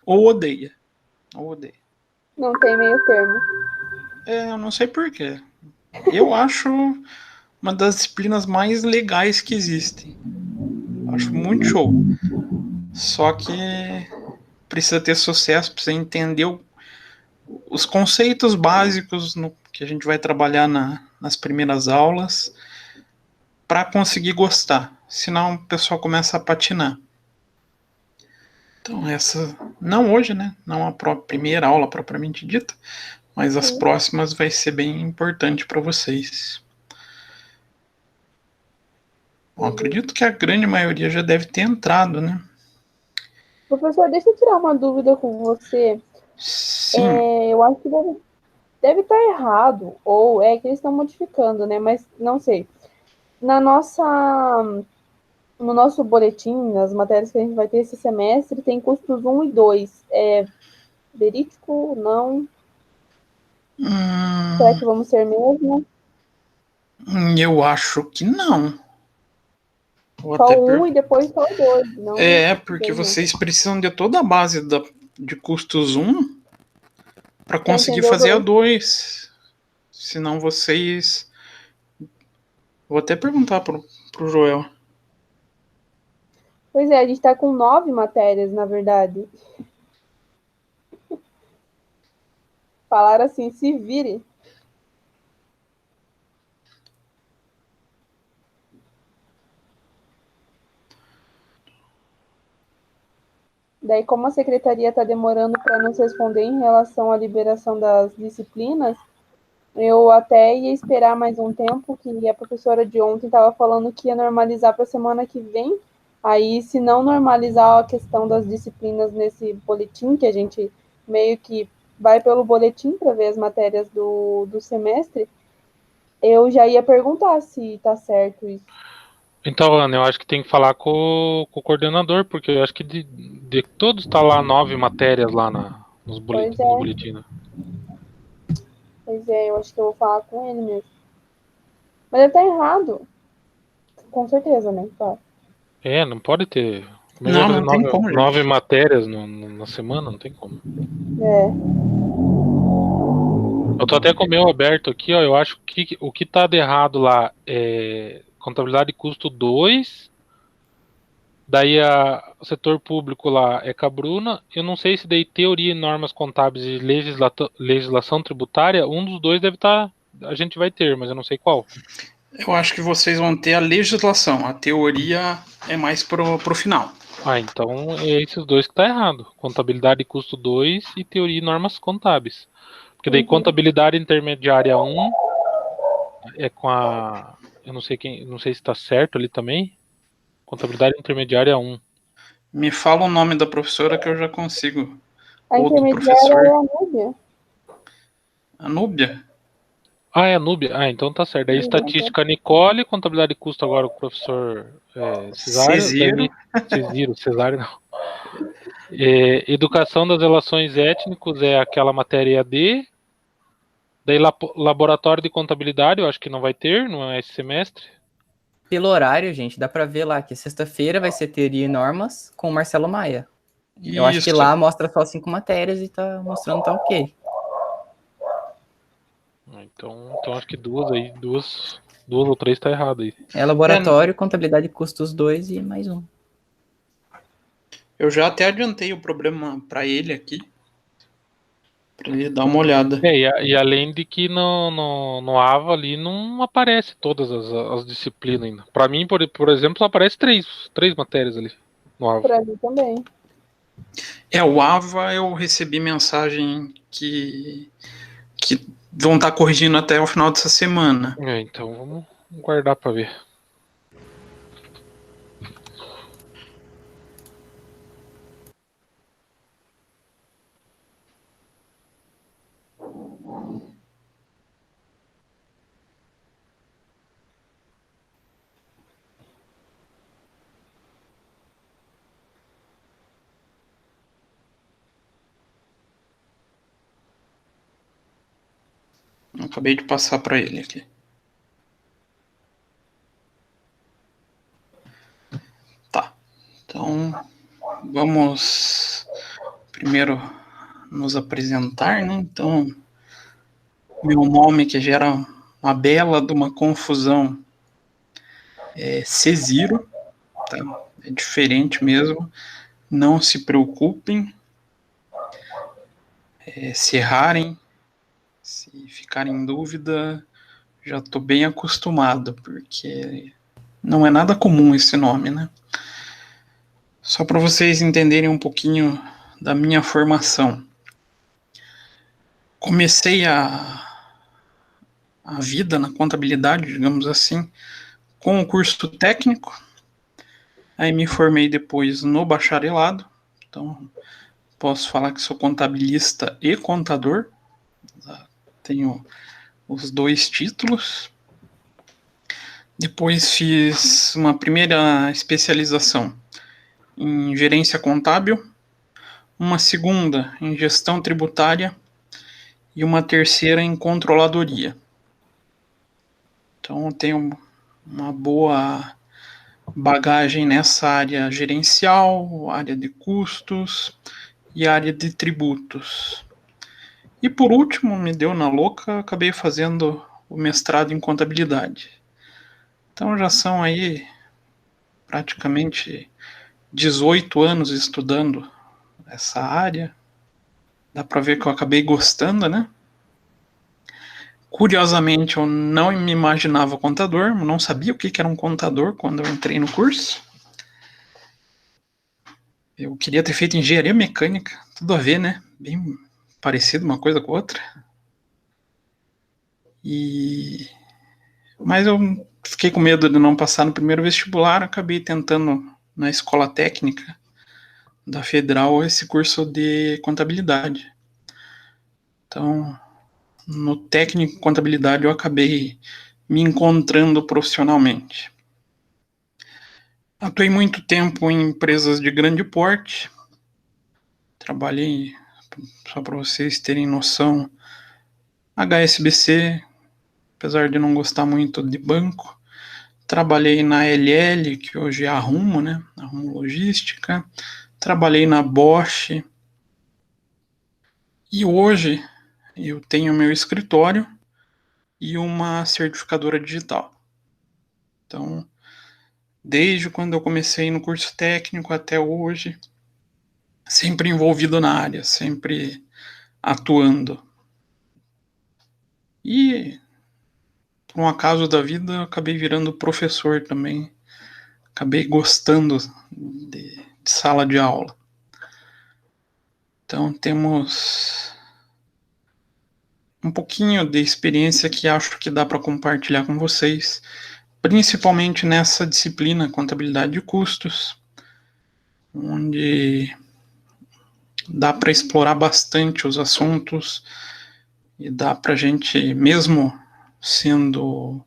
ou odeia. Ou odeia. Não tem meio termo. Eu não sei porquê. Eu acho uma das disciplinas mais legais que existem. Acho muito show. Só que precisa ter sucesso, precisa entender os conceitos básicos que a gente vai trabalhar nas primeiras aulas para conseguir gostar. Senão o pessoal começa a patinar. Então, essa. Não hoje, né? Não a primeira aula propriamente dita, mas as próximas vai ser bem importante para vocês. Bom, acredito que a grande maioria já deve ter entrado, né? Professor, deixa eu tirar uma dúvida com você. Sim. Eu acho que deve estar errado, ou é que eles estão modificando, né? Mas não sei. No nosso boletim, nas matérias que a gente vai ter esse semestre, tem custos 1 e 2. É verídico? Não? Será que vamos ser mesmo? Eu acho que não. Vou Só até o 1 e depois só o 2, não porque dois, não. vocês precisam de toda a base de custos 1 para Para conseguir entender o fazer a 2. 2. Senão vocês. Vou até perguntar pro Joel. Pois é, a gente está com 9 matérias, na verdade. Falaram assim, se vire. Daí, como a secretaria está demorando para nos responder em relação à liberação das disciplinas, eu até ia esperar mais um tempo, que a professora de ontem estava falando que ia normalizar para a semana que vem. Aí, se não normalizar a questão das disciplinas nesse boletim, que a gente meio que vai pelo boletim para ver as matérias do semestre, eu já ia perguntar se está certo isso. Então, Ana, eu acho que tem que falar com o coordenador, porque eu acho que de todos tá lá 9 matérias lá nos Pois boletins. Né? eu acho que eu vou falar com ele mesmo. Mas ele tá errado. Com certeza, né? Claro. Não pode ter. Como é que vai Não, fazer não tem como, nove gente. matérias na semana? Não tem como. Eu tô até com o meu aberto aqui, ó. Eu acho que o que tá de errado lá é contabilidade de custo 2. Daí o setor público lá é com a Bruna. Eu não sei se daí teoria e normas contábeis e legislação tributária, um dos dois deve estar. A gente vai ter, mas eu não sei qual. Eu acho que vocês vão ter a legislação. A teoria é mais pro final. Então é esses dois que tá errado. Contabilidade e custo 2 e teoria e normas contábeis. Porque daí contabilidade intermediária 1 é com a. Eu não sei não sei se tá certo ali também. Contabilidade intermediária 1. Me fala o nome da professora que eu já consigo. A Ou do intermediária é professor. a Núbia. A Núbia? É a Núbia. Então tá certo. Daí estatística Nicole, contabilidade de custo agora com o professor Cesário. Cesiro. Daí Cesário não. Educação das relações étnicos é aquela matéria EAD. Daí laboratório de contabilidade, eu acho que não vai ter, não é esse semestre. Pelo horário, gente, dá pra ver lá que sexta-feira vai ser teoria e normas com o Marcelo Maia. Eu acho que lá mostra só 5 matérias e tá mostrando tá ok. Então acho que duas ou três tá errado aí. É laboratório, contabilidade de custos 2 e mais um. Eu já até adiantei o problema para ele aqui. Para ele dar uma olhada. E além de que no AVA ali não aparece todas as disciplinas ainda. Para mim, por exemplo, só aparece três matérias ali no AVA. Para mim também. O AVA eu recebi mensagem que vão estar corrigindo até o final dessa semana. Então vamos guardar para ver. Eu acabei de passar para ele aqui. Tá. Então, vamos primeiro nos apresentar, né? Então, meu nome, que gera uma bela de uma confusão, é Ceziro, tá? É diferente mesmo. Não se preocupem. Se errarem, se ficarem em dúvida, já estou bem acostumado, porque não é nada comum esse nome, né? Só para vocês entenderem um pouquinho da minha formação. Comecei a vida na contabilidade, digamos assim, com o curso técnico. Aí me formei depois no bacharelado. Então, posso falar que sou contabilista e contador. Tenho os dois títulos. Depois fiz uma primeira especialização em gerência contábil, uma segunda em gestão tributária e uma terceira em controladoria. Então, eu tenho uma boa bagagem nessa área gerencial, área de custos e área de tributos. E por último, me deu na louca, acabei fazendo o mestrado em contabilidade. Então já são aí praticamente 18 anos estudando essa área. Dá para ver que eu acabei gostando, né? Curiosamente, eu não me imaginava contador, não sabia o que era um contador quando eu entrei no curso. Eu queria ter feito engenharia mecânica, tudo a ver, né? Bem parecido uma coisa com outra. Mas eu fiquei com medo de não passar no primeiro vestibular, acabei tentando na escola técnica da Federal esse curso de contabilidade. Então, no técnico de contabilidade eu acabei me encontrando profissionalmente. Atuei muito tempo em empresas de grande porte. Trabalhei, só para vocês terem noção, HSBC, apesar de não gostar muito de banco. Trabalhei na LL, que hoje é a Rumo, né? A Rumo Logística. Trabalhei na Bosch. E hoje eu tenho meu escritório e uma certificadora digital. Então, desde quando eu comecei no curso técnico até hoje, sempre envolvido na área, sempre atuando. E, por um acaso da vida, eu acabei virando professor também. Acabei gostando de sala de aula. Então, temos um pouquinho de experiência que acho que dá para compartilhar com vocês, principalmente nessa disciplina contabilidade de custos, onde dá para explorar bastante os assuntos e dá para a gente, mesmo sendo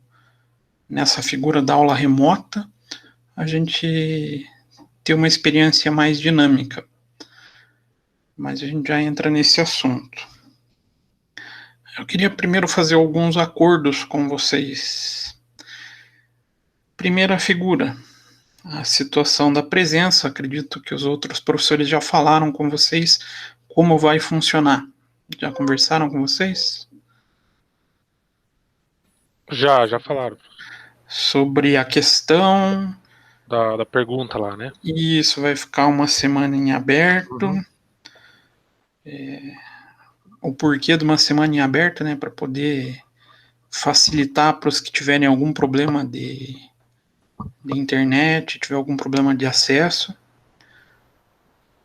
nessa figura da aula remota, a gente ter uma experiência mais dinâmica. Mas a gente já entra nesse assunto. Eu queria primeiro fazer alguns acordos com vocês. Primeira figura, a situação da presença. Acredito que os outros professores já falaram com vocês como vai funcionar. Já conversaram com vocês? Já falaram. Sobre a questão Da pergunta lá, né? Isso, vai ficar uma semana em aberto. Uhum. O porquê de uma semana em aberto, né? Para poder facilitar para os que tiverem algum problema de internet, tiver algum problema de acesso.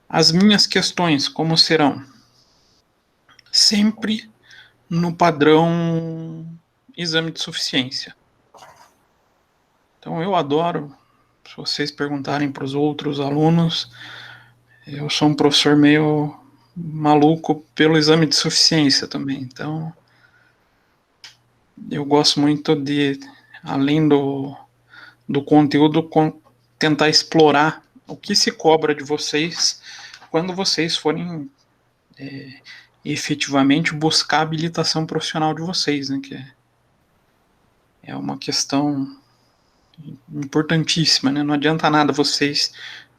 As minhas questões, como serão? Sempre no padrão exame de suficiência. Então eu adoro, se vocês perguntarem para os outros alunos, eu sou um professor meio maluco pelo exame de suficiência também. Então eu gosto muito de, além do conteúdo, tentar explorar o que se cobra de vocês quando vocês forem efetivamente buscar a habilitação profissional de vocês, né? Que é uma questão importantíssima, né? Não adianta nada vocês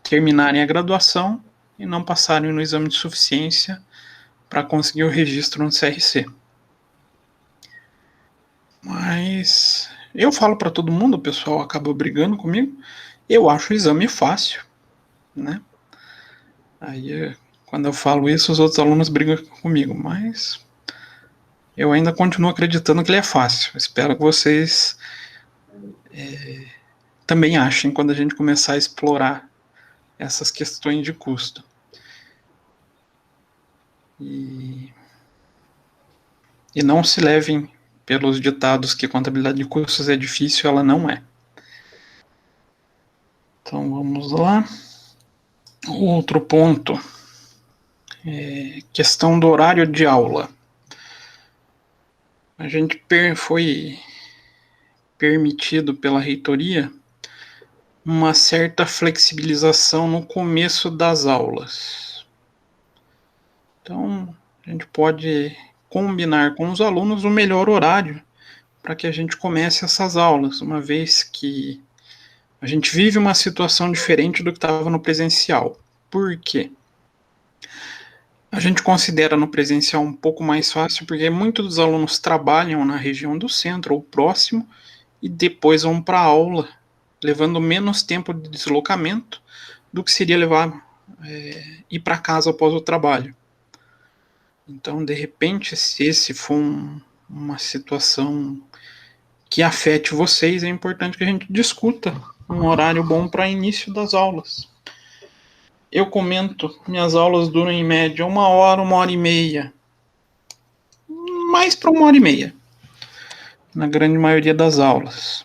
terminarem a graduação e não passarem no exame de suficiência para conseguir o registro no CRC. Mas eu falo para todo mundo, o pessoal acaba brigando comigo, eu acho o exame fácil, né? Aí, quando eu falo isso, os outros alunos brigam comigo, mas eu ainda continuo acreditando que ele é fácil. Espero que vocês também achem quando a gente começar a explorar essas questões de custo. E não se levem pelos ditados que contabilidade de custos é difícil, ela não é. Então vamos lá. Outro ponto é questão do horário de aula. A gente foi permitido pela reitoria uma certa flexibilização no começo das aulas. Então, a gente pode combinar com os alunos o melhor horário para que a gente comece essas aulas, uma vez que a gente vive uma situação diferente do que estava no presencial. Por quê? A gente considera no presencial um pouco mais fácil, porque muitos dos alunos trabalham na região do centro ou próximo e depois vão para a aula, levando menos tempo de deslocamento do que seria ir para casa após o trabalho. Então, de repente, se esse for uma situação que afete vocês, é importante que a gente discuta um horário bom para início das aulas. Eu comento, minhas aulas duram em média 1 hora, 1h30. Mais para 1h30, na grande maioria das aulas.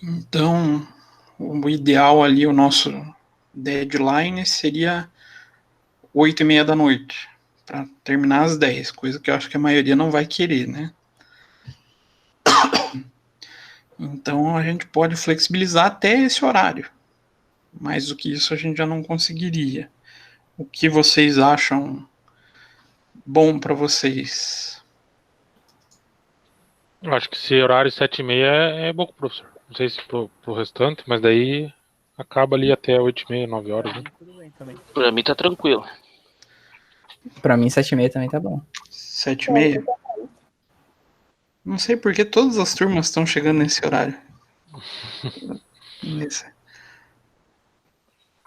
Então, o ideal ali, o nosso deadline seria 8h30 da noite, para terminar às 10, coisa que eu acho que a maioria não vai querer, né? Então, a gente pode flexibilizar até esse horário. Mais do que isso, a gente já não conseguiria. O que vocês acham bom para vocês? Eu acho que esse horário 7h30 é bom, professor. Não sei se pro restante, mas daí acaba ali até 8h30, 9 horas. Né? Pra mim tá tranquilo. Pra mim, 7h30 também tá bom. 7h30? Não sei porque todas as turmas estão chegando nesse horário.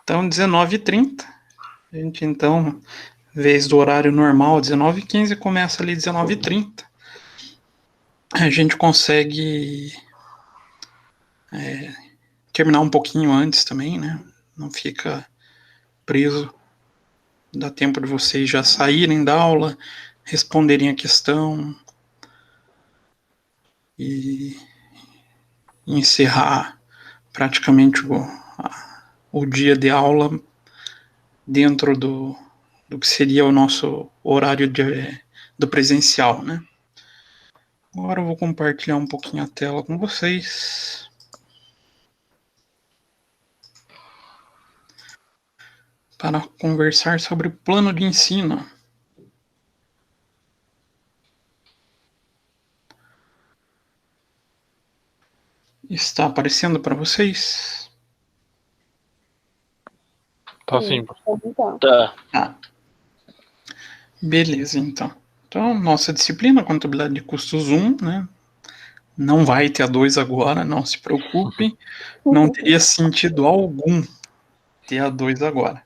Então, 19h30. A gente, então, vez do horário normal, 19h15, começa ali 19h30. A gente consegue terminar um pouquinho antes também, né? Não fica preso. Dá tempo de vocês já saírem da aula, responderem a questão e encerrar praticamente o dia de aula dentro do que seria o nosso horário do presencial, né? Agora eu vou compartilhar um pouquinho a tela com vocês. Para conversar sobre o plano de ensino. Está aparecendo para vocês? Tá sim. Tá. Ah. Beleza, então. Então, nossa disciplina, contabilidade de custos 1, né? Não vai ter a 2 agora, não se preocupe. Não teria sentido algum ter a 2 agora.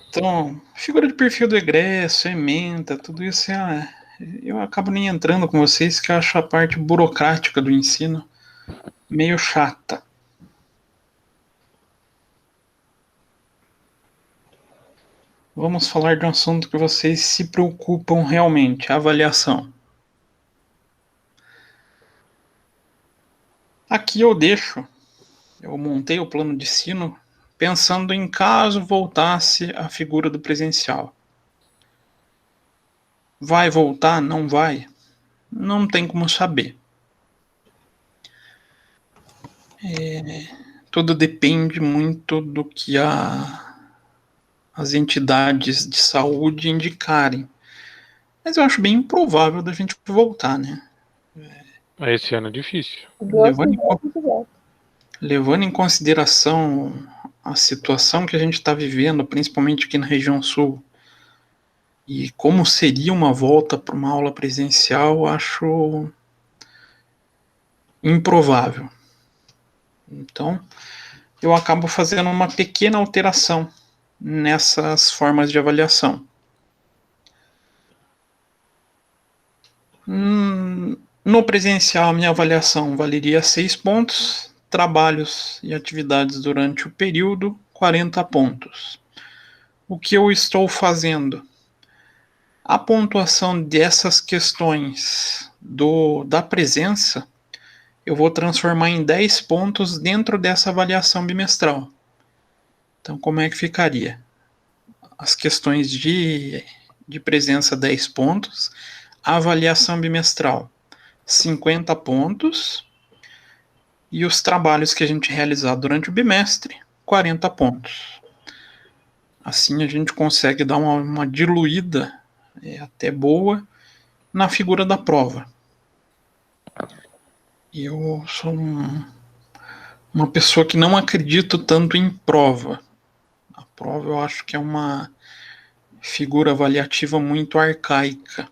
Então, figura de perfil do egresso, ementa, tudo isso eu acabo nem entrando com vocês, que eu acho a parte burocrática do ensino meio chata. Vamos falar de um assunto que vocês se preocupam realmente, a avaliação. Aqui eu montei o plano de ensino pensando em caso voltasse a figura do presencial. Vai voltar? Não vai? Não tem como saber. Tudo depende muito do que as entidades de saúde indicarem. Mas eu acho bem improvável da gente voltar, né? Esse ano é difícil. Levando em consideração a situação que a gente está vivendo, principalmente aqui na região sul, e como seria uma volta para uma aula presencial, acho improvável. Então, eu acabo fazendo uma pequena alteração nessas formas de avaliação. No presencial, a minha avaliação valeria 6 pontos, trabalhos e atividades durante o período, 40 pontos. O que eu estou fazendo? A pontuação dessas questões da presença, eu vou transformar em 10 pontos dentro dessa avaliação bimestral. Então, como é que ficaria? As questões de presença, 10 pontos. A avaliação bimestral, 50 pontos. E os trabalhos que a gente realizar durante o bimestre, 40 pontos. Assim a gente consegue dar uma diluída até boa na figura da prova. Eu sou uma pessoa que não acredito tanto em prova. A prova eu acho que é uma figura avaliativa muito arcaica.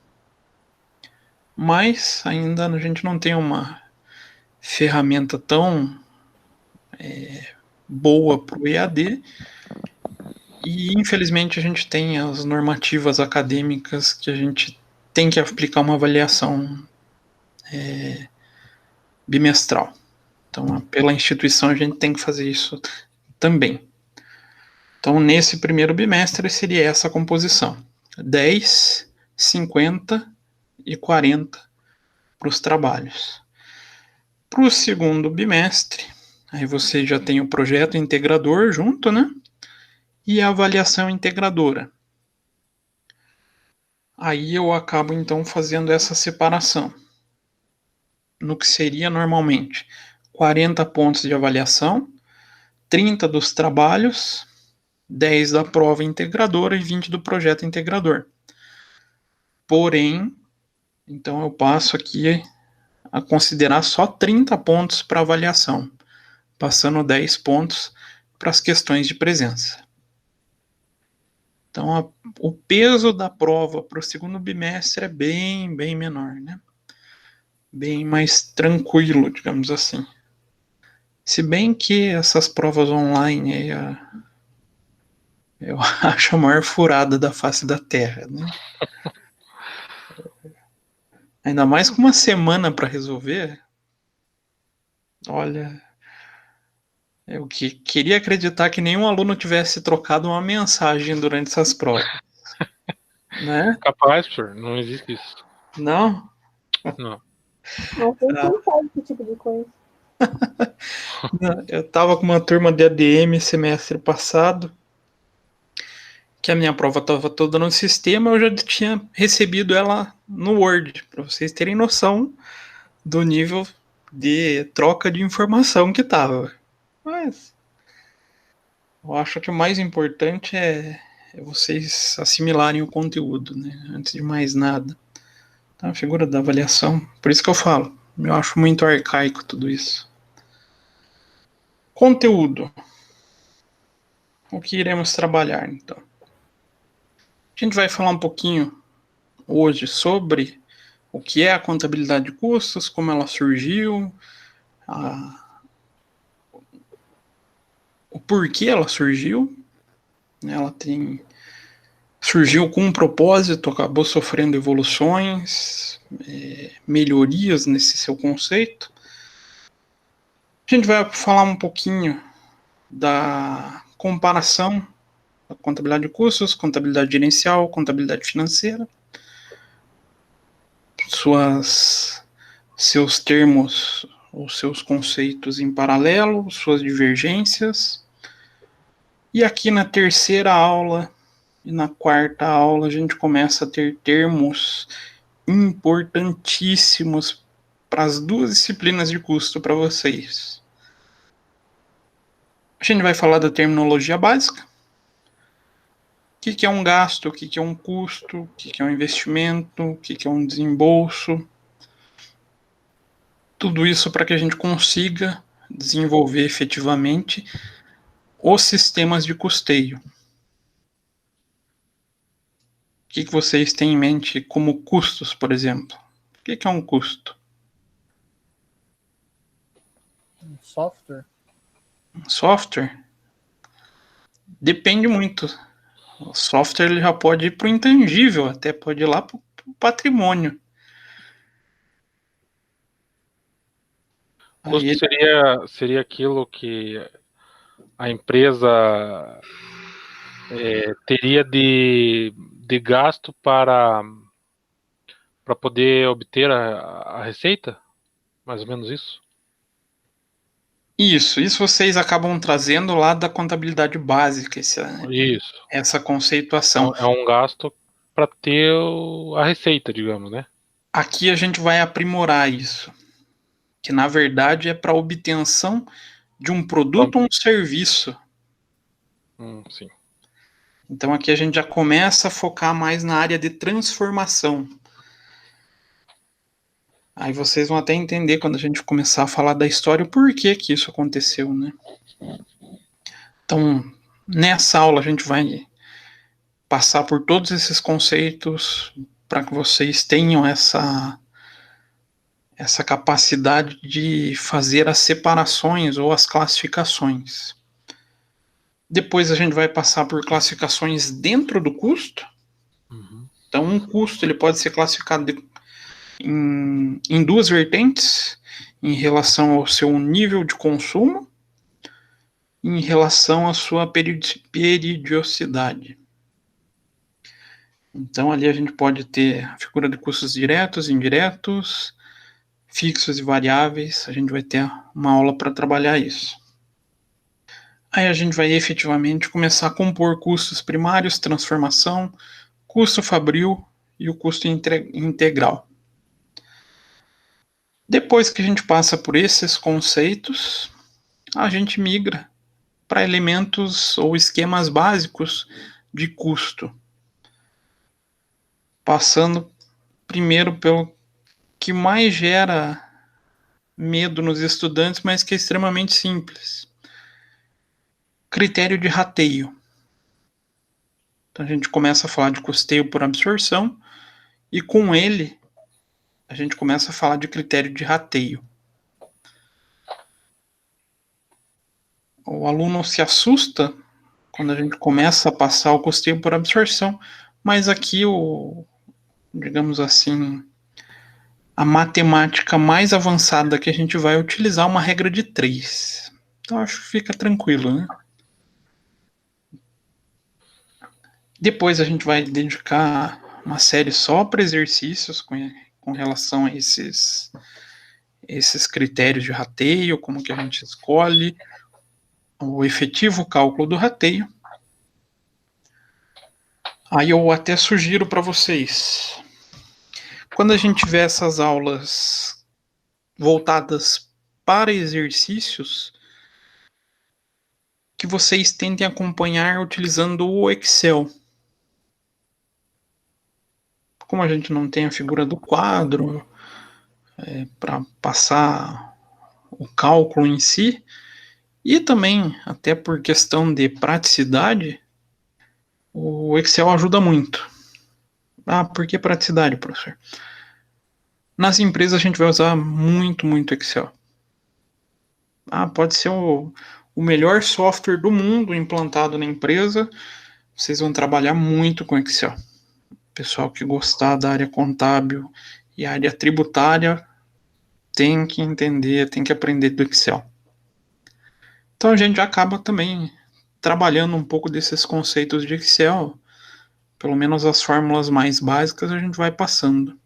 Mas ainda a gente não tem uma ferramenta tão boa para o EAD. E, infelizmente, a gente tem as normativas acadêmicas que a gente tem que aplicar uma avaliação bimestral. Então, pela instituição, a gente tem que fazer isso também. Então, nesse primeiro bimestre, seria essa composição: 10, 50 e 40 para os trabalhos. Para o segundo bimestre, aí você já tem o projeto integrador junto, né? E a avaliação integradora. Aí eu acabo, então, fazendo essa separação. No que seria normalmente 40 pontos de avaliação, 30 dos trabalhos, 10 da prova integradora e 20 do projeto integrador. Porém, então eu passo aqui a considerar só 30 pontos para avaliação, passando 10 pontos para as questões de presença. Então, o peso da prova para o segundo bimestre é bem menor, né? Bem mais tranquilo, digamos assim. Se bem que essas provas online aí, eu acho a maior furada da face da Terra, né? Ainda mais com uma semana para resolver. Olha, eu queria acreditar que nenhum aluno tivesse trocado uma mensagem durante essas provas. Né? Capaz, professor, não existe isso. Não? Não. Não sei quem faz esse tipo de coisa. Eu estava com uma turma de ADM semestre passado, que a minha prova estava toda no sistema, eu já tinha recebido ela no Word, para vocês terem noção do nível de troca de informação que estava. Mas eu acho que o mais importante é vocês assimilarem o conteúdo, né? Antes de mais nada. Então, a figura da avaliação, por isso que eu falo, eu acho muito arcaico tudo isso. Conteúdo. O que iremos trabalhar, então? A gente vai falar um pouquinho hoje sobre o que é a contabilidade de custos, como ela surgiu, o porquê ela surgiu. Ela surgiu com um propósito, acabou sofrendo evoluções, melhorias nesse seu conceito. A gente vai falar um pouquinho da comparação da contabilidade de custos, contabilidade gerencial, contabilidade financeira, seus termos ou seus conceitos em paralelo, suas divergências. E aqui na terceira aula e na quarta aula a gente começa a ter termos importantíssimos para as duas disciplinas de custo para vocês. A gente vai falar da terminologia básica. O que é um gasto, o que é um custo, o que é um investimento, o que é um desembolso. Tudo isso para que a gente consiga desenvolver efetivamente os sistemas de custeio. O que vocês têm em mente como custos, por exemplo? O que é um custo? Um software? Software? Depende muito. O software ele já pode ir para o intangível, até pode ir lá para o patrimônio. Custo seria aquilo que a empresa teria de gasto para poder obter a receita? Mais ou menos isso? Isso vocês acabam trazendo lá da contabilidade básica, essa conceituação. É um gasto para ter a receita, digamos, né? Aqui a gente vai aprimorar isso, que na verdade é para obtenção de um produto ou um serviço. Sim. Então aqui a gente já começa a focar mais na área de transformação. Aí vocês vão até entender quando a gente começar a falar da história o porquê que isso aconteceu, né? Então, nessa aula a gente vai passar por todos esses conceitos para que vocês tenham essa capacidade de fazer as separações ou as classificações. Depois a gente vai passar por classificações dentro do custo. Então, um custo ele pode ser classificado em duas vertentes, em relação ao seu nível de consumo e em relação à sua periodicidade. Então, ali a gente pode ter a figura de custos diretos, indiretos, fixos e variáveis. A gente vai ter uma aula para trabalhar isso. Aí a gente vai efetivamente começar a compor custos primários, transformação, custo fabril e o custo integral. Depois que a gente passa por esses conceitos, a gente migra para elementos ou esquemas básicos de custo. Passando primeiro pelo que mais gera medo nos estudantes, mas que é extremamente simples. Critério de rateio. Então a gente começa a falar de custeio por absorção e com ele a gente começa a falar de critério de rateio. O aluno se assusta quando a gente começa a passar o custeio por absorção, mas aqui digamos assim, a matemática mais avançada que a gente vai utilizar é uma regra de 3. Então acho que fica tranquilo, né? Depois a gente vai dedicar uma série só para exercícios com relação a esses critérios de rateio, como que a gente escolhe, o efetivo cálculo do rateio. Aí eu até sugiro para vocês, quando a gente tiver essas aulas voltadas para exercícios, que vocês tentem acompanhar utilizando o Excel. Como a gente não tem a figura do quadro para passar o cálculo em si, e também, até por questão de praticidade, o Excel ajuda muito. Ah, por que praticidade, professor? Nas empresas a gente vai usar muito Excel. Ah, pode ser o melhor software do mundo implantado na empresa, vocês vão trabalhar muito com Excel. Pessoal que gostar da área contábil e área tributária tem que entender, tem que aprender do Excel. Então a gente acaba também trabalhando um pouco desses conceitos de Excel, pelo menos as fórmulas mais básicas a gente vai passando.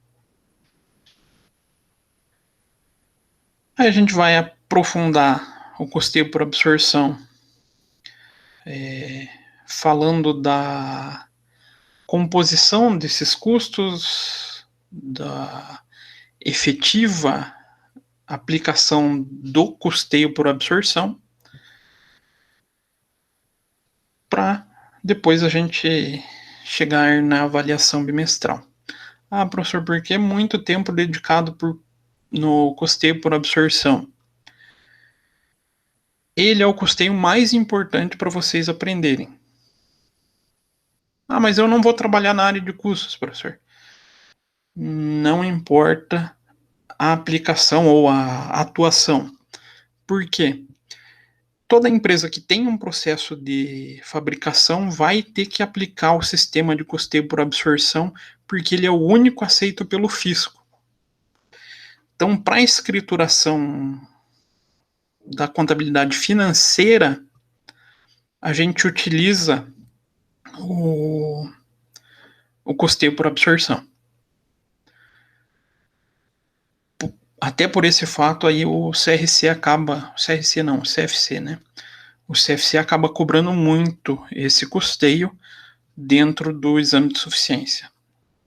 Aí a gente vai aprofundar o custeio por absorção, falando da composição desses custos, da efetiva aplicação do custeio por absorção, para depois a gente chegar na avaliação bimestral. Ah, professor, por que muito tempo dedicado no custeio por absorção? ele é o custeio mais importante para vocês aprenderem. Ah, mas eu não vou trabalhar na área de custos, professor. Não importa a aplicação ou a atuação. Por quê? Toda empresa que tem um processo de fabricação vai ter que aplicar o sistema de custeio por absorção, porque ele é o único aceito pelo fisco. Então, para a escrituração da contabilidade financeira, a gente utiliza o custeio por absorção. Até por esse fato aí o CFC né? O CFC acaba cobrando muito esse custeio dentro do exame de suficiência.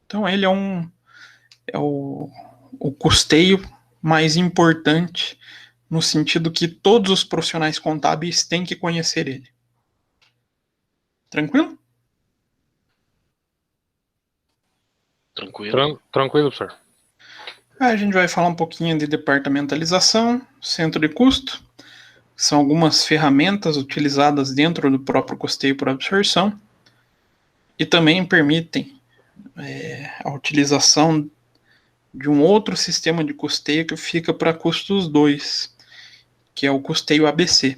Então ele é o custeio mais importante no sentido que todos os profissionais contábeis têm que conhecer ele. Tranquilo? Tranquilo, professor. A gente vai falar um pouquinho de departamentalização, centro de custo. São algumas ferramentas utilizadas dentro do próprio custeio por absorção e também permitem a utilização de um outro sistema de custeio que fica para custos 2, que é o custeio ABC.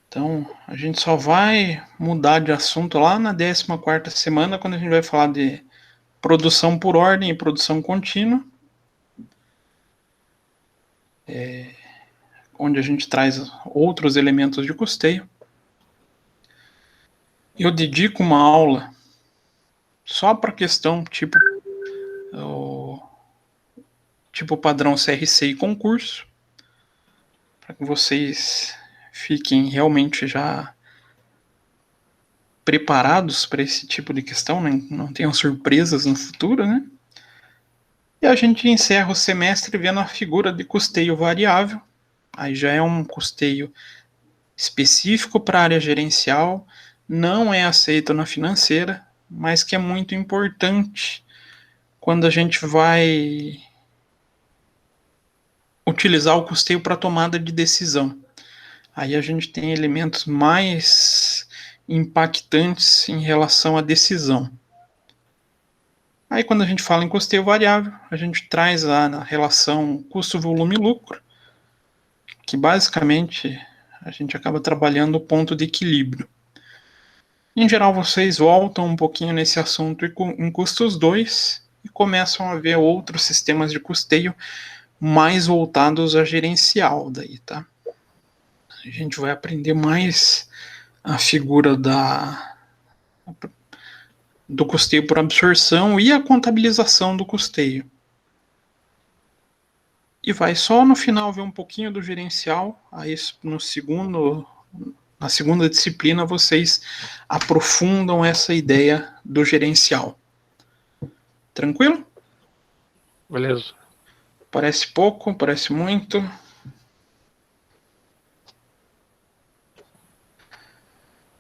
Então, a gente só vai mudar de assunto lá na 14ª semana, quando a gente vai falar de produção por ordem e produção contínua, onde a gente traz outros elementos de custeio. Eu dedico uma aula só para questão tipo padrão CRC e concurso, para que vocês fiquem realmente já preparados para esse tipo de questão, né? Não tenham surpresas no futuro, né? E a gente encerra o semestre vendo a figura de custeio variável. Aí já é um custeio específico para a área gerencial, não é aceito na financeira, mas que é muito importante quando a gente vai utilizar o custeio para tomada de decisão. Aí a gente tem elementos mais impactantes em relação à decisão. Aí quando a gente fala em custeio variável, a gente traz a relação custo-volume-lucro, que basicamente a gente acaba trabalhando o ponto de equilíbrio. Em geral, vocês voltam um pouquinho nesse assunto em custos 2 e começam a ver outros sistemas de custeio mais voltados a gerencial daí, tá? A gente vai aprender mais a figura do custeio por absorção e a contabilização do custeio. E vai só no final ver um pouquinho do gerencial, aí na segunda disciplina vocês aprofundam essa ideia do gerencial. Tranquilo? Beleza. Parece pouco, parece muito.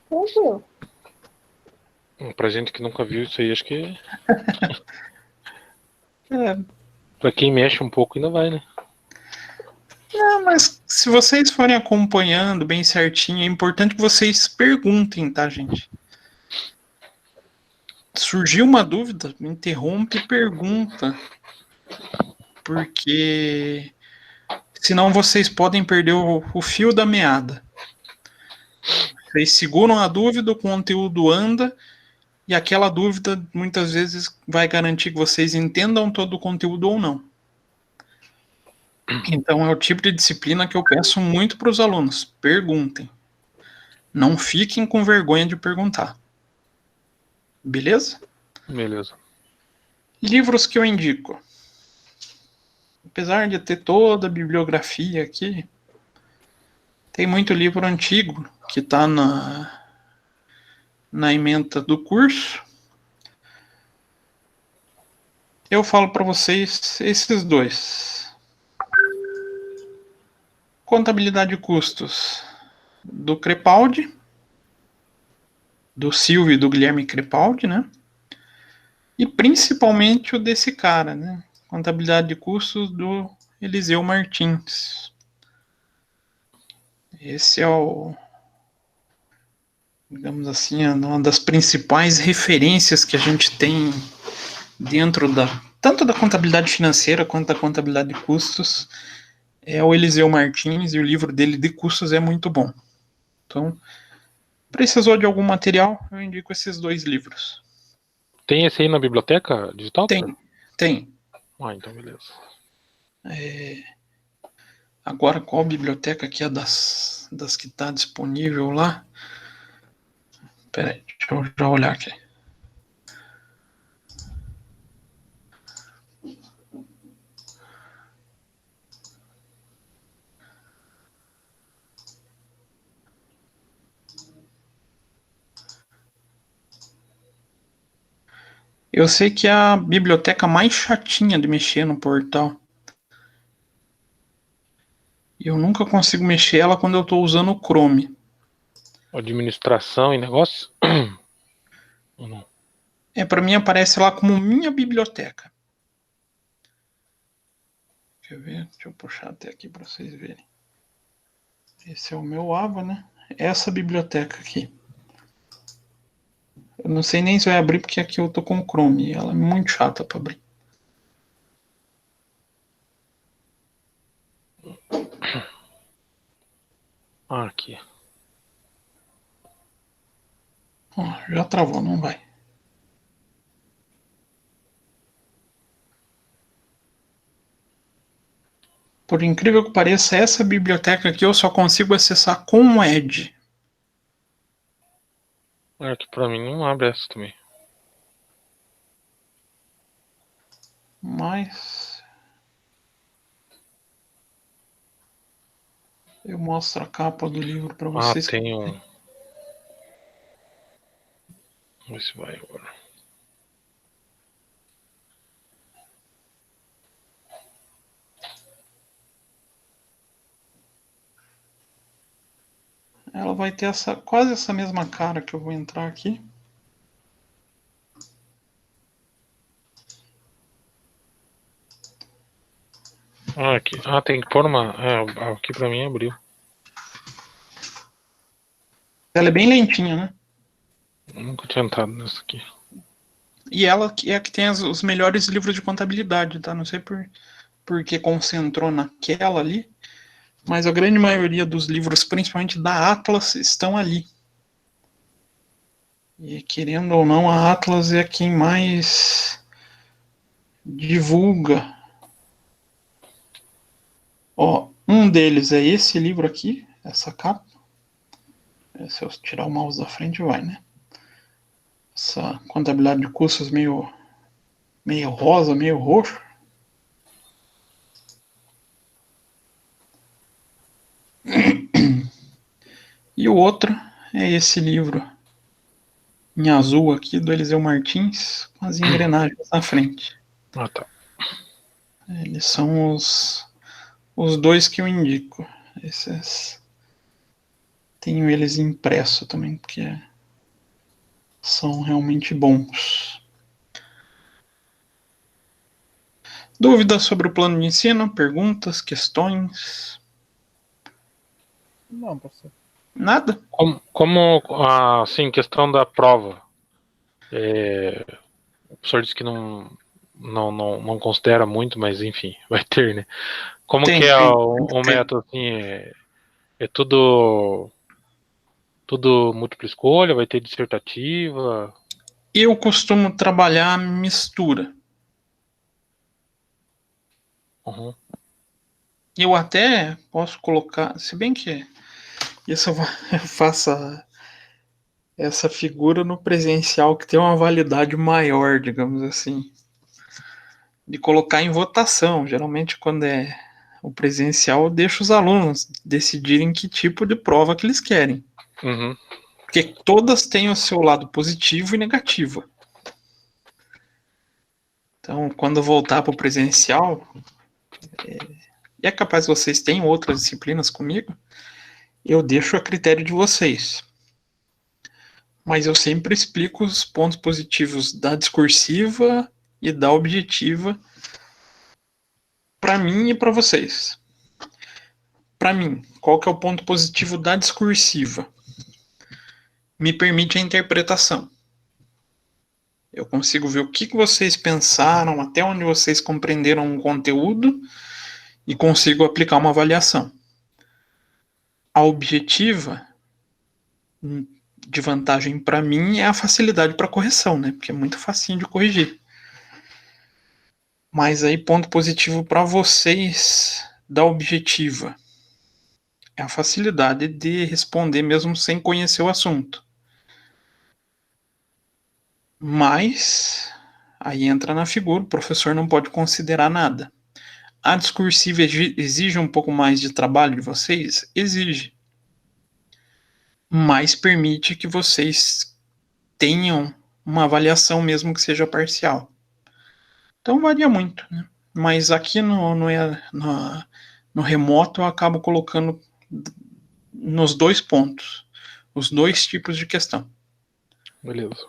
Tranquilo. Pra gente que nunca viu isso aí, acho que É, pra quem mexe um pouco ainda vai, né? mas se vocês forem acompanhando bem certinho, é importante que vocês perguntem, tá, gente? Surgiu uma dúvida, interrompe e pergunta. Porque senão vocês podem perder o fio da meada. Vocês seguram a dúvida, o conteúdo anda, e aquela dúvida muitas vezes vai garantir que vocês entendam todo o conteúdo ou não. Então é o tipo de disciplina que eu peço muito para os alunos. Perguntem. Não fiquem com vergonha de perguntar. Beleza? Beleza. Livros que eu indico. Apesar de ter toda a bibliografia aqui, tem muito livro antigo que está na ementa do curso. Eu falo para vocês esses dois. Contabilidade de custos do Crepaldi, do Silvio e do Guilherme Crepaldi, né? E principalmente o desse cara, né? Contabilidade de Custos, do Eliseu Martins. Esse é digamos assim, uma das principais referências que a gente tem dentro tanto da contabilidade financeira quanto da contabilidade de custos, é o Eliseu Martins, e o livro dele de custos é muito bom. Então, precisou de algum material, eu indico esses 2 livros. Tem esse aí na biblioteca digital? Tem. Ah, então beleza. Agora, qual biblioteca que é das que está disponível lá? Espera aí, deixa eu já olhar aqui. Eu sei que é a biblioteca mais chatinha de mexer no portal. E eu nunca consigo mexer ela quando eu estou usando o Chrome. Administração e negócio? Ou não? Para mim aparece lá como minha biblioteca. Quer ver? Deixa eu puxar até aqui para vocês verem. Esse é o meu Ava, né? Essa biblioteca aqui. Eu não sei nem se vai abrir porque aqui eu tô com o Chrome. Ela é muito chata para abrir. Aqui. Já travou, não vai. Por incrível que pareça, essa biblioteca aqui eu só consigo acessar com o Edge. Aqui pra mim não abre essa também. Mas eu mostro a capa do livro para vocês. Tem um. Vamos ver se vai agora. Ela vai ter quase essa mesma cara que eu vou entrar aqui. Aqui. Tem que pôr uma. Aqui pra mim abriu. Ela é bem lentinha, né? Eu nunca tinha entrado nessa aqui. E ela é a que tem os melhores livros de contabilidade, tá? Não sei por que concentrou naquela ali, mas a grande maioria dos livros, principalmente da Atlas, estão ali. E querendo ou não, a Atlas é quem mais divulga. Um deles é esse livro aqui, essa capa. Se eu tirar o mouse da frente, vai, né? Essa contabilidade de custos meio rosa, meio roxo. E o outro é esse livro em azul aqui, do Eliseu Martins, com as engrenagens na frente. Tá. Eles são os 2 que eu indico. Esses tenho eles impresso também, porque são realmente bons. Dúvidas sobre o plano de ensino? Perguntas? Questões? Não, professor. Nada? Como assim, questão da prova. O professor disse que não considera muito, mas enfim, vai ter, né? Como que é o método, assim, é tudo múltipla escolha, vai ter dissertativa? Eu costumo trabalhar a mistura. Uhum. Eu até posso colocar, se bem que isso eu faço essa figura no presencial que tem uma validade maior, digamos assim, de colocar em votação. Geralmente, quando é o presencial, eu deixo os alunos decidirem que tipo de prova que eles querem. Uhum. Porque todas têm o seu lado positivo e negativo. Então, quando voltar para o presencial, é capaz que vocês tenham outras disciplinas comigo, eu deixo a critério de vocês. Mas eu sempre explico os pontos positivos da discursiva e da objetiva Para mim e para vocês. Para mim, qual que é o ponto positivo da discursiva? Me permite a interpretação. Eu consigo ver o que vocês pensaram, até onde vocês compreenderam o conteúdo e consigo aplicar uma avaliação. A objetiva, de vantagem para mim, é a facilidade para correção, né? Porque é muito facinho de corrigir. Mas aí, ponto positivo para vocês da objetiva é a facilidade de responder mesmo sem conhecer o assunto. Mas aí entra na figura, o professor não pode considerar nada. A discursiva exige um pouco mais de trabalho de vocês? Exige. Mas permite que vocês tenham uma avaliação mesmo que seja parcial. Então varia muito, né? Mas aqui no remoto eu acabo colocando nos dois pontos, os dois tipos de questão. Beleza.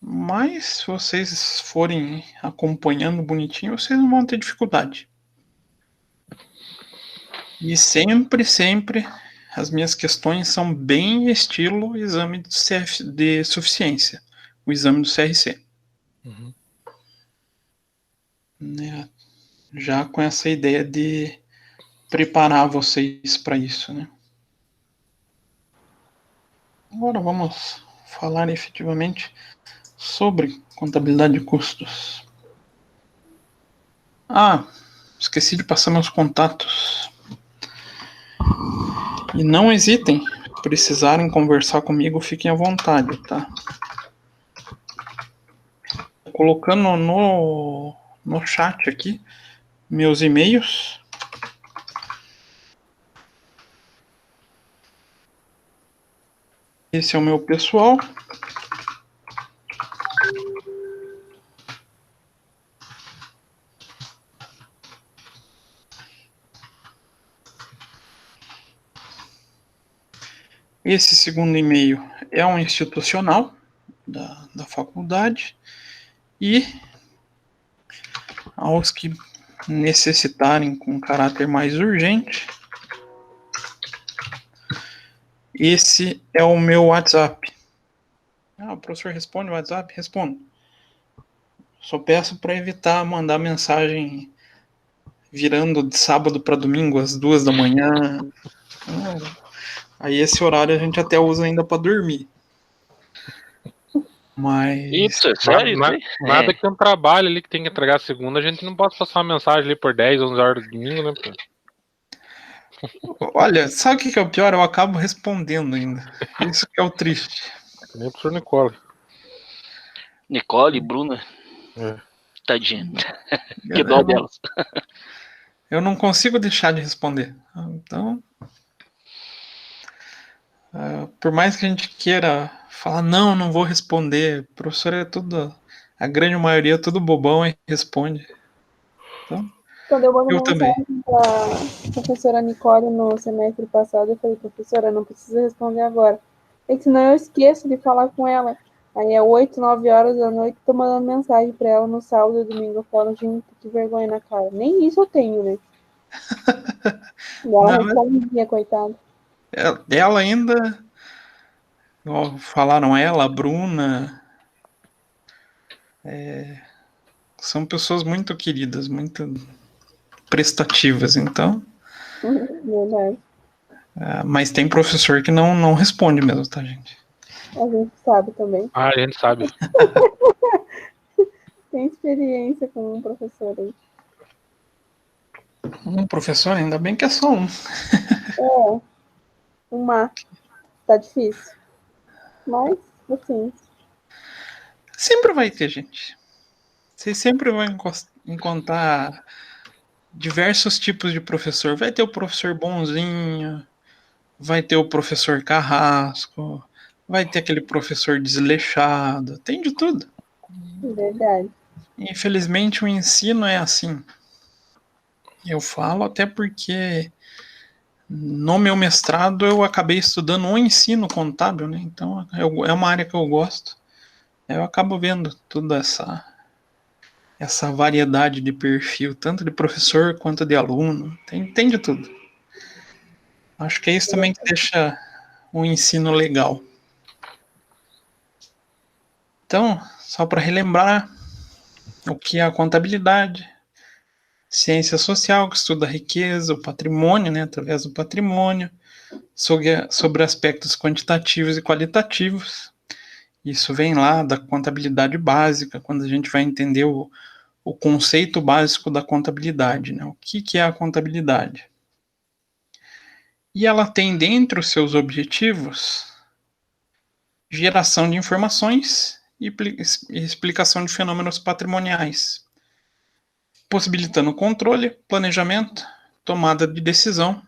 Mas se vocês forem acompanhando bonitinho, vocês não vão ter dificuldade. E sempre as minhas questões são bem estilo exame de suficiência, o exame do CRC. Uhum. Né? Já com essa ideia de preparar vocês para isso, né? Agora vamos falar efetivamente sobre contabilidade de custos. Ah, esqueci de passar meus contatos. E não hesitem, precisarem conversar comigo, fiquem à vontade, tá? Colocando no chat aqui meus e-mails. Esse é o meu pessoal. Esse segundo e-mail é um institucional da faculdade e aos que necessitarem com caráter mais urgente, esse é o meu WhatsApp. Ah, o professor responde o WhatsApp? Respondo. Só peço para evitar mandar mensagem virando de sábado para domingo às 2 da manhã. Aí esse horário a gente até usa ainda para dormir. Mas Isso, é sério? Nada que um trabalho ali que tem que entregar segunda, a gente não pode passar uma mensagem ali por 10, 11 horas do domingo, né? Olha, sabe o que é o pior? Eu acabo respondendo ainda. Isso que é o triste. Nem o professor Nicole. Nicole, Bruna. Tadinha. Que dó delas. Eu não consigo deixar de responder. Então, por mais que a gente queira falar, não vou responder, o professor é tudo, a grande maioria é tudo bobão e responde. Então, quando eu mandei mensagem para a professora Nicole no semestre passado, eu falei, professora, não precisa responder agora. É que senão eu esqueço de falar com ela. Aí é 8, 9 horas da noite, tô mandando mensagem para ela no sábado e domingo. Eu falo, gente, que vergonha na cara. Nem isso eu tenho, né? E ela respondia, coitada. Ela ainda, falaram ela, a Bruna, são pessoas muito queridas, muito prestativas, então. Verdade. Mas tem professor que não responde mesmo, tá, gente? A gente sabe também. Ah, a gente sabe. Tem experiência com um professor aí. Um professor, ainda bem que é só um. Tá difícil. Mas, assim. Sempre vai ter, gente. Vocês sempre vão encontrar diversos tipos de professor. Vai ter o professor bonzinho, vai ter o professor carrasco, vai ter aquele professor desleixado, tem de tudo. Verdade. Infelizmente o ensino é assim. Eu falo até porque no meu mestrado eu acabei estudando o ensino contábil, né? Então é uma área que eu gosto. Eu acabo vendo toda essa variedade de perfil, tanto de professor quanto de aluno, tem de tudo. Acho que é isso também que deixa o ensino legal. Então, só para relembrar o que é a contabilidade, ciência social, que estuda a riqueza, o patrimônio, né, através do patrimônio, sobre aspectos quantitativos e qualitativos. Isso vem lá da contabilidade básica, quando a gente vai entender o conceito básico da contabilidade, né? O que é a contabilidade? E ela tem dentre os seus objetivos geração de informações e explicação de fenômenos patrimoniais, possibilitando controle, planejamento, tomada de decisão,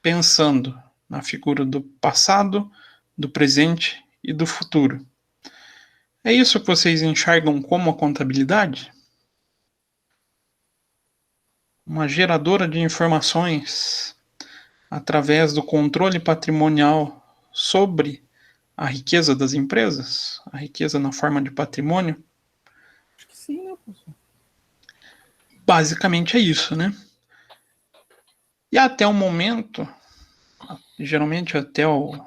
pensando na figura do passado, do presente e do futuro. É isso que vocês enxergam como a contabilidade? Uma geradora de informações através do controle patrimonial sobre a riqueza das empresas, a riqueza na forma de patrimônio? Acho que sim, né, professor? Basicamente é isso, né? E até o momento, geralmente até o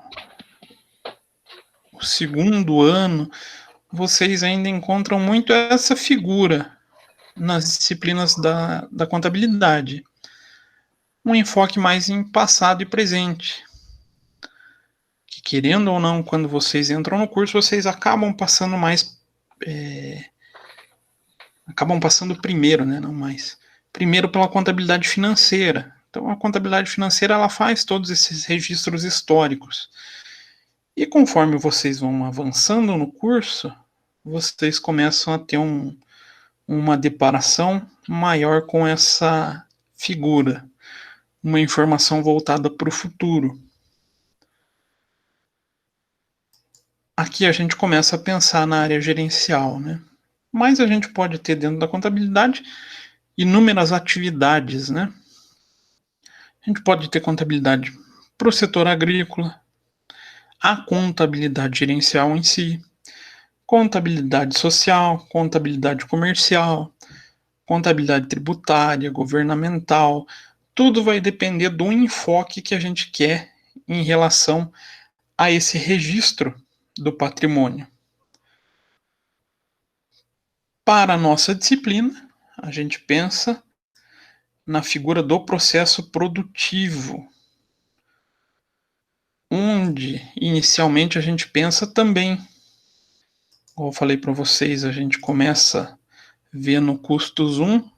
segundo ano, vocês ainda encontram muito essa figura nas disciplinas da contabilidade. Um enfoque mais em passado e presente. Que, querendo ou não, quando vocês entram no curso, vocês acabam passando mais. Acabam passando primeiro, né? Não mais. Primeiro pela contabilidade financeira. Então, a contabilidade financeira ela faz todos esses registros históricos. E conforme vocês vão avançando no curso, vocês começam a ter uma deparação maior com essa figura, uma informação voltada para o futuro. Aqui a gente começa a pensar na área gerencial, né? Mas a gente pode ter dentro da contabilidade inúmeras atividades, né? A gente pode ter contabilidade para o setor agrícola, a contabilidade gerencial em si, contabilidade social, contabilidade comercial, contabilidade tributária, governamental. Tudo vai depender do enfoque que a gente quer em relação a esse registro do patrimônio. Para a nossa disciplina, a gente pensa na figura do processo produtivo, onde inicialmente a gente pensa também, como eu falei para vocês, a gente começa a ver no custos 1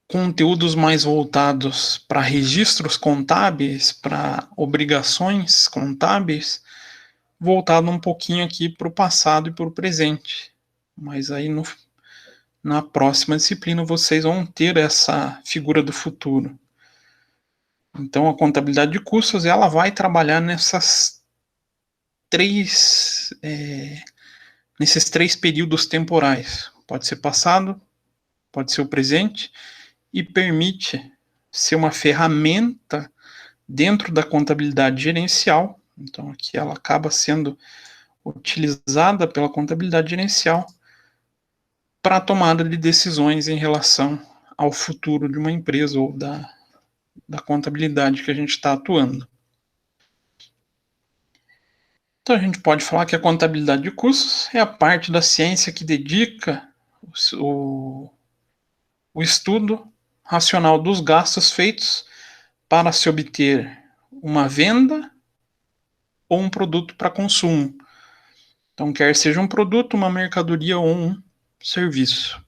conteúdos mais voltados para registros contábeis, para obrigações contábeis, voltado um pouquinho aqui para o passado e para o presente. Mas aí na próxima disciplina vocês vão ter essa figura do futuro. Então a contabilidade de custos ela vai trabalhar nesses três períodos temporais. Pode ser passado, pode ser o presente e permite ser uma ferramenta dentro da contabilidade gerencial. Então aqui ela acaba sendo utilizada pela contabilidade gerencial para a tomada de decisões em relação ao futuro de uma empresa ou da contabilidade que a gente está atuando. Então a gente pode falar que a contabilidade de custos é a parte da ciência que dedica o estudo racional dos gastos feitos para se obter uma venda ou um produto para consumo. Então, quer seja um produto, uma mercadoria ou um serviço.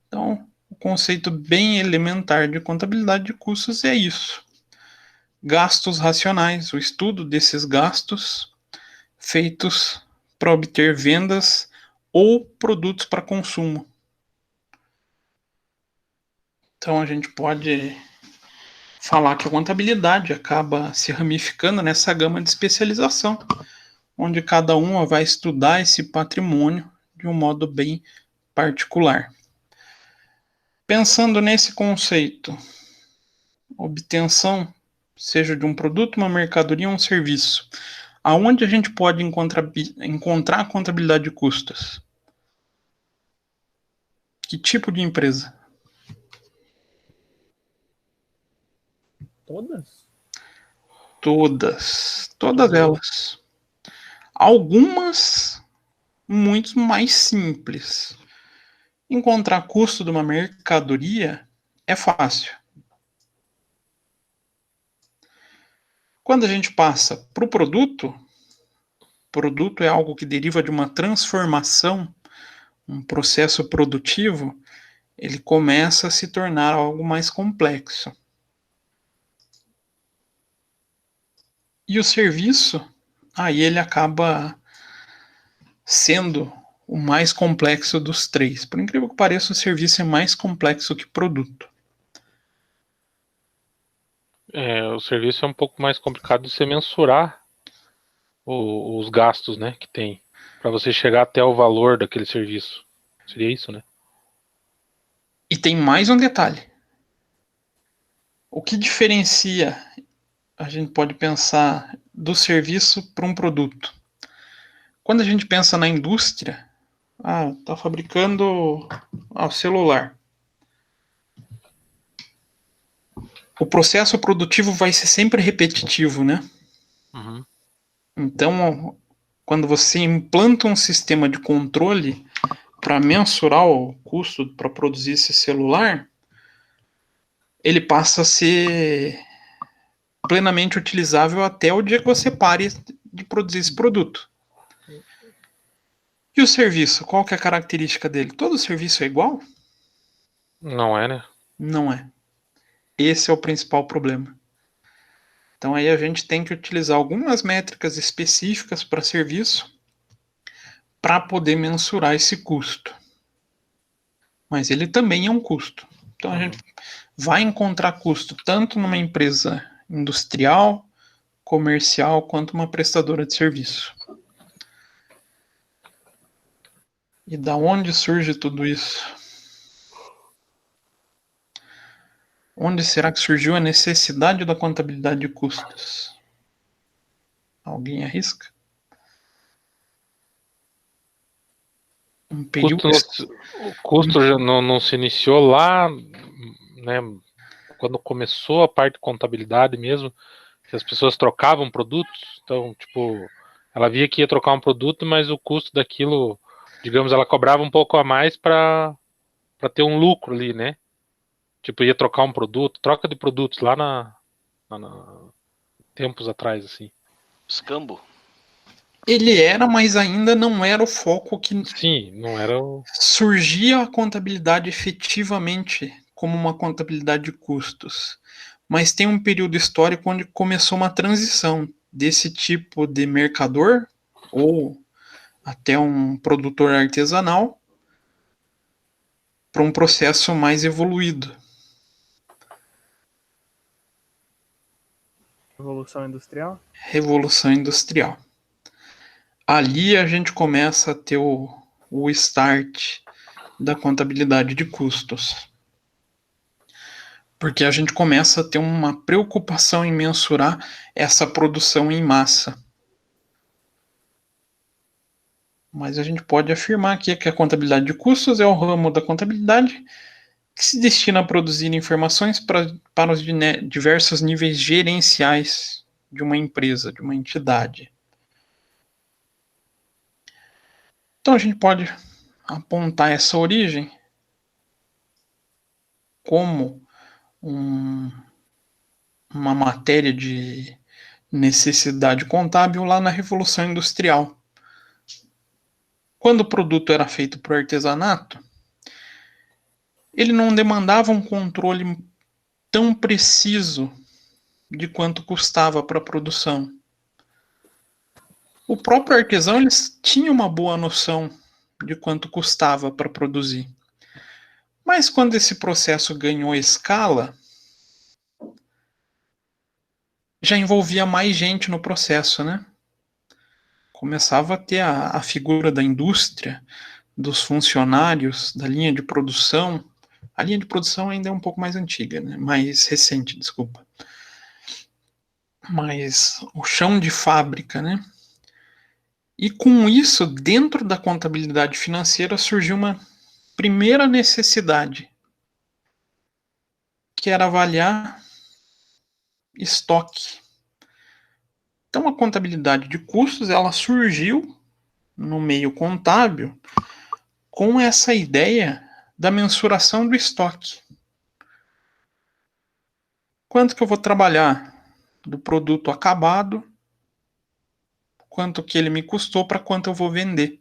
Então, o conceito bem elementar de contabilidade de custos é isso. Gastos racionais, o estudo desses gastos feitos para obter vendas ou produtos para consumo. Então, a gente pode falar que a contabilidade acaba se ramificando nessa gama de especialização, onde cada uma vai estudar esse patrimônio de um modo bem particular. Pensando nesse conceito, obtenção, seja de um produto, uma mercadoria ou um serviço, Aonde a gente pode encontrar a contabilidade de custos? Que tipo de empresa? Todas? Todas elas. Algumas muito mais simples. Encontrar custo de uma mercadoria é fácil. Quando a gente passa para o produto é algo que deriva de uma transformação, um processo produtivo, ele começa a se tornar algo mais complexo. E o serviço, aí ele acaba sendo o mais complexo dos três. Por incrível que pareça, o serviço é mais complexo que o produto. O serviço é um pouco mais complicado de você mensurar os gastos, né, que tem, para você chegar até o valor daquele serviço. Seria isso, né? E tem mais um detalhe. O que diferencia, a gente pode pensar, do serviço para um produto? Quando a gente pensa na indústria, tá fabricando o celular. O processo produtivo vai ser sempre repetitivo, né? Uhum. Então, quando você implanta um sistema de controle para mensurar o custo para produzir esse celular, ele passa a ser plenamente utilizável até o dia que você pare de produzir esse produto. E o serviço, qual que é a característica dele? Todo serviço é igual? Não é, né? Não é. Esse é o principal problema. Então aí a gente tem que utilizar algumas métricas específicas para serviço para poder mensurar esse custo. Mas ele também é um custo. Então a gente vai encontrar custo tanto numa empresa industrial, comercial, quanto uma prestadora de serviço. E da onde surge tudo isso? Onde será que surgiu a necessidade da contabilidade de custos? Alguém arrisca? Um período... O custo já não se iniciou lá, né, quando começou a parte de contabilidade mesmo, que as pessoas trocavam produtos. Então, tipo, ela via que ia trocar um produto, mas o custo daquilo, digamos, ela cobrava um pouco a mais para ter um lucro ali, né? Tipo, ia trocar um produto, troca de produtos lá na tempos atrás, assim. Escambo. Ele era, mas ainda não era o foco que... Sim, não era o... Surgia a contabilidade efetivamente como uma contabilidade de custos. Mas tem um período histórico onde começou uma transição desse tipo de mercador ou até um produtor artesanal para um processo mais evoluído. Revolução Industrial? Revolução Industrial. Ali a gente começa a ter o start da contabilidade de custos. Porque a gente começa a ter uma preocupação em mensurar essa produção em massa. Mas a gente pode afirmar aqui que a contabilidade de custos é o ramo da contabilidade que se destina a produzir informações para os diversos níveis gerenciais de uma empresa, de uma entidade. Então a gente pode apontar essa origem como uma matéria de necessidade contábil lá na Revolução Industrial. Quando o produto era feito por artesanato, ele não demandava um controle tão preciso de quanto custava para a produção. O próprio artesão eles tinha uma boa noção de quanto custava para produzir. Mas quando esse processo ganhou escala, já envolvia mais gente no processo, né? Começava a ter a figura da indústria, dos funcionários, da linha de produção. A linha de produção ainda é um pouco mais antiga, né? Mais recente, desculpa. mais o chão de fábrica, né? E com isso, dentro da contabilidade financeira, surgiu uma primeira necessidade, que era avaliar estoque. Então, a contabilidade de custos, ela surgiu no meio contábil com essa ideia da mensuração do estoque. Quanto que eu vou trabalhar do produto acabado, quanto que ele me custou para quanto eu vou vender.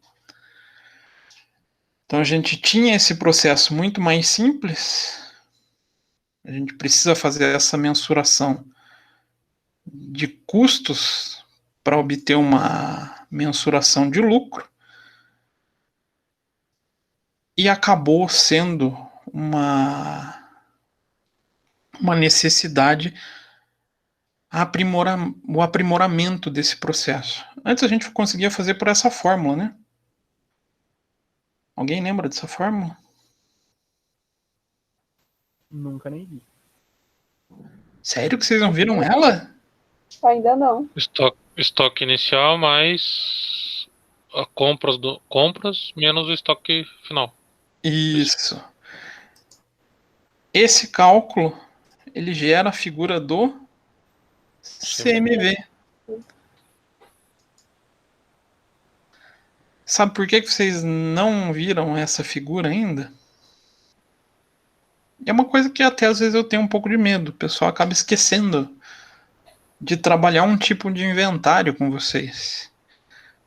Então a gente tinha esse processo muito mais simples. A gente precisa fazer essa mensuração de custos para obter uma mensuração de lucro. E acabou sendo uma necessidade o aprimoramento desse processo. Antes a gente conseguia fazer por essa fórmula, né? Alguém lembra dessa fórmula? Nunca nem vi. Sério que vocês não viram ela? Ainda não. Estoque inicial mais compras menos o estoque final. Isso. Esse cálculo, ele gera a figura do CMV. Sabe por que vocês não viram essa figura ainda? É uma coisa que até às vezes eu tenho um pouco de medo. O pessoal acaba esquecendo de trabalhar um tipo de inventário com vocês.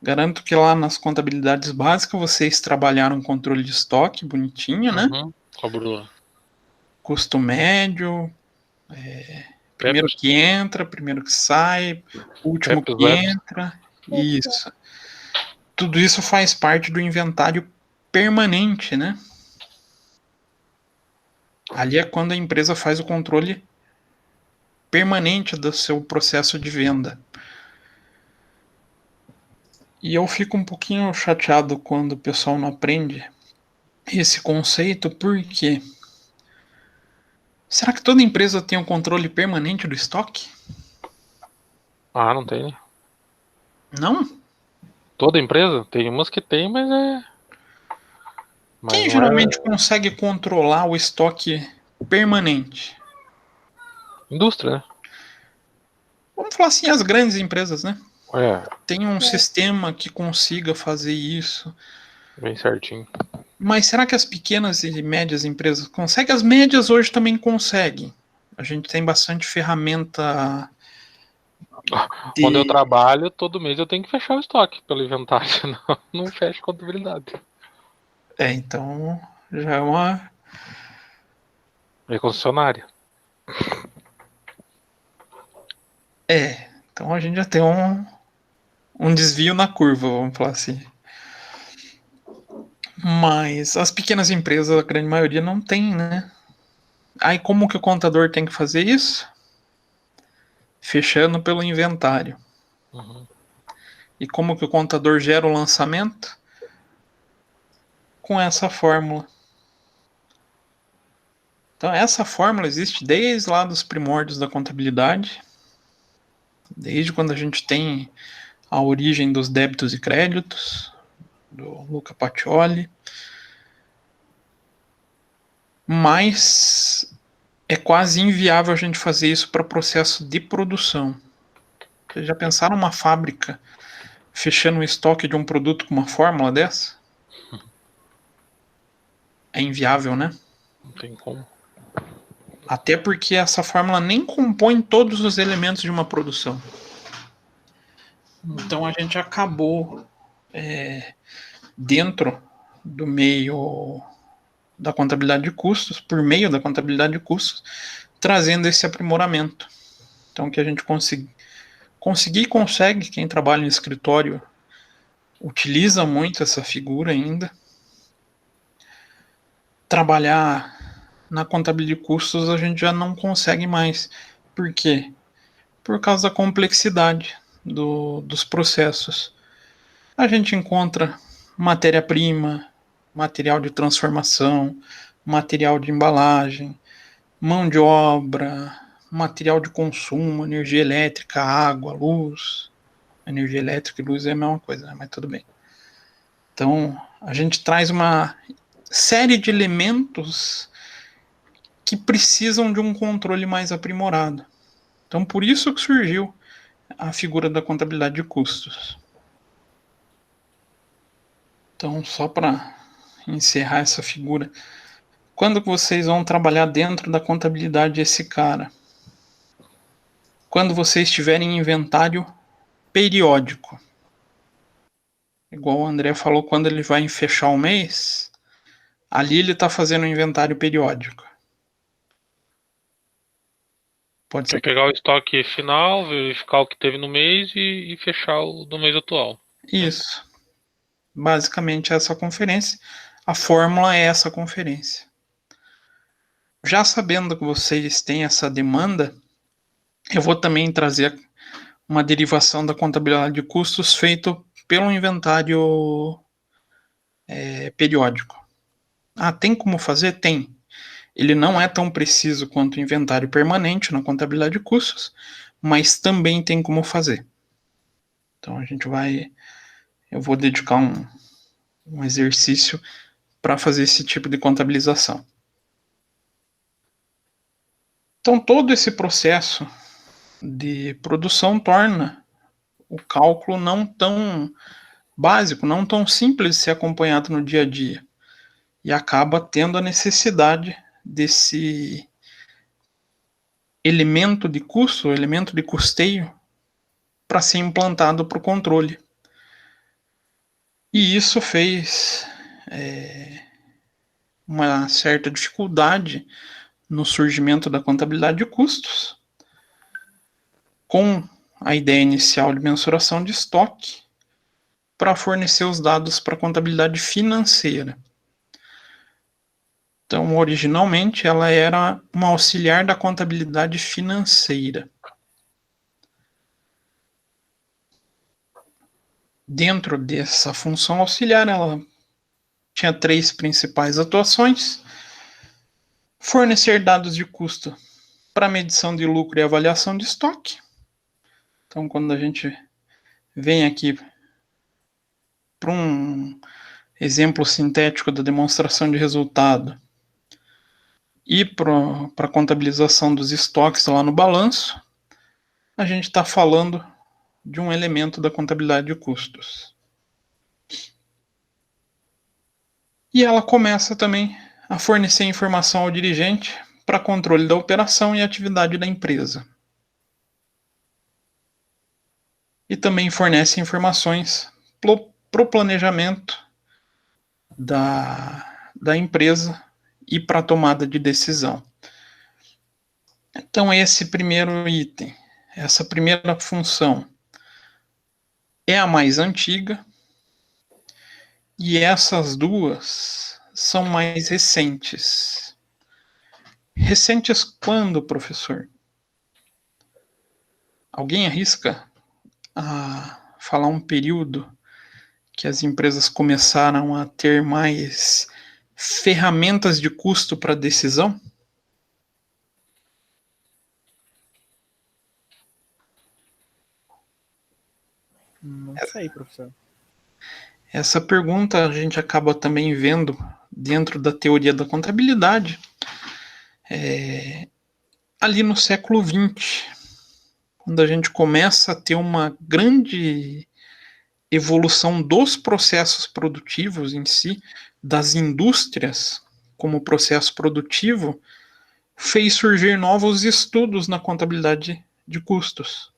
Garanto que lá nas contabilidades básicas vocês trabalharam controle de estoque bonitinho, né? Cobrou. Custo médio, primeiro que entra, primeiro que sai, último que entra. Isso. Tudo isso faz parte do inventário permanente, né? Ali é quando a empresa faz o controle permanente do seu processo de venda. E eu fico um pouquinho chateado quando o pessoal não aprende esse conceito, porque será que toda empresa tem um controle permanente do estoque? Ah, não tem, né? Não? Toda empresa? Tem umas que tem, mas é... Quem geralmente consegue controlar o estoque permanente? Indústria, né? Vamos falar assim, as grandes empresas, né? É. Tem um sistema que consiga fazer isso. Bem certinho. Mas será que as pequenas e médias empresas conseguem? As médias hoje também conseguem. A gente tem bastante ferramenta. Onde eu trabalho, todo mês eu tenho que fechar o estoque pelo inventário, senão não fecha a contabilidade. Então já é uma... É concessionária. Então a gente já tem um desvio na curva, vamos falar assim. Mas as pequenas empresas, a grande maioria, não tem, né? Aí como que o contador tem que fazer isso? Fechando pelo inventário. E como que o contador gera o lançamento? Com essa fórmula. Então essa fórmula existe desde lá dos primórdios da contabilidade. Desde quando a gente tem a origem dos débitos e créditos, do Luca Pacioli. Mas é quase inviável a gente fazer isso para processo de produção. Vocês já pensaram uma fábrica fechando o estoque de um produto com uma fórmula dessa? É inviável, né? Não tem como. Até porque essa fórmula nem compõe todos os elementos de uma produção. Então a gente acabou dentro do meio da contabilidade de custos, por meio da contabilidade de custos, trazendo esse aprimoramento. Então que a gente consegue, quem trabalha em escritório utiliza muito essa figura ainda. Trabalhar na contabilidade de custos a gente já não consegue mais. Por quê? Por causa da complexidade dos processos. A gente encontra matéria-prima, material de transformação, material de embalagem, mão de obra, material de consumo, energia elétrica, água, luz. Energia elétrica e luz é a mesma coisa, né? Mas tudo bem. Então, a gente traz uma série de elementos que precisam de um controle mais aprimorado. Então, por isso que surgiu a figura da contabilidade de custos. Então, só para encerrar essa figura, quando que vocês vão trabalhar dentro da contabilidade esse cara? Quando vocês tiverem inventário periódico. Igual o André falou, quando ele vai fechar o mês, ali ele está fazendo um inventário periódico. Pode ser. Pegar o estoque final, verificar o que teve no mês e fechar o do mês atual. Isso. Basicamente essa conferência. A fórmula é essa conferência. Já sabendo que vocês têm essa demanda, eu vou também trazer uma derivação da contabilidade de custos feito pelo inventário periódico. Ah, tem como fazer? Tem. Ele não é tão preciso quanto o inventário permanente na contabilidade de custos, mas também tem como fazer. Então eu vou dedicar um exercício para fazer esse tipo de contabilização. Então todo esse processo de produção torna o cálculo não tão básico, não tão simples de ser acompanhado no dia a dia. E acaba tendo a necessidade desse elemento de custo, elemento de custeio, para ser implantado para o controle. E isso fez uma certa dificuldade no surgimento da contabilidade de custos, com a ideia inicial de mensuração de estoque, para fornecer os dados para a contabilidade financeira. Então, originalmente, ela era uma auxiliar da contabilidade financeira. Dentro dessa função auxiliar, ela tinha 3 principais atuações: fornecer dados de custo para medição de lucro e avaliação de estoque. Então, quando a gente vem aqui para um exemplo sintético da demonstração de resultado e para a contabilização dos estoques lá no balanço, a gente está falando de um elemento da contabilidade de custos. E ela começa também a fornecer informação ao dirigente para controle da operação e atividade da empresa. E também fornece informações para o planejamento da empresa e para a tomada de decisão. Então, esse primeiro item, essa primeira função, é a mais antiga, e essas duas são mais recentes. Recentes quando, professor? Alguém arrisca a falar um período que as empresas começaram a ter mais ferramentas de custo para decisão? Não sei, professor. Essa pergunta a gente acaba também vendo dentro da teoria da contabilidade ali no século XX, quando a gente começa a ter uma grande evolução dos processos produtivos em si, das indústrias como processo produtivo, fez surgir novos estudos na contabilidade de custos.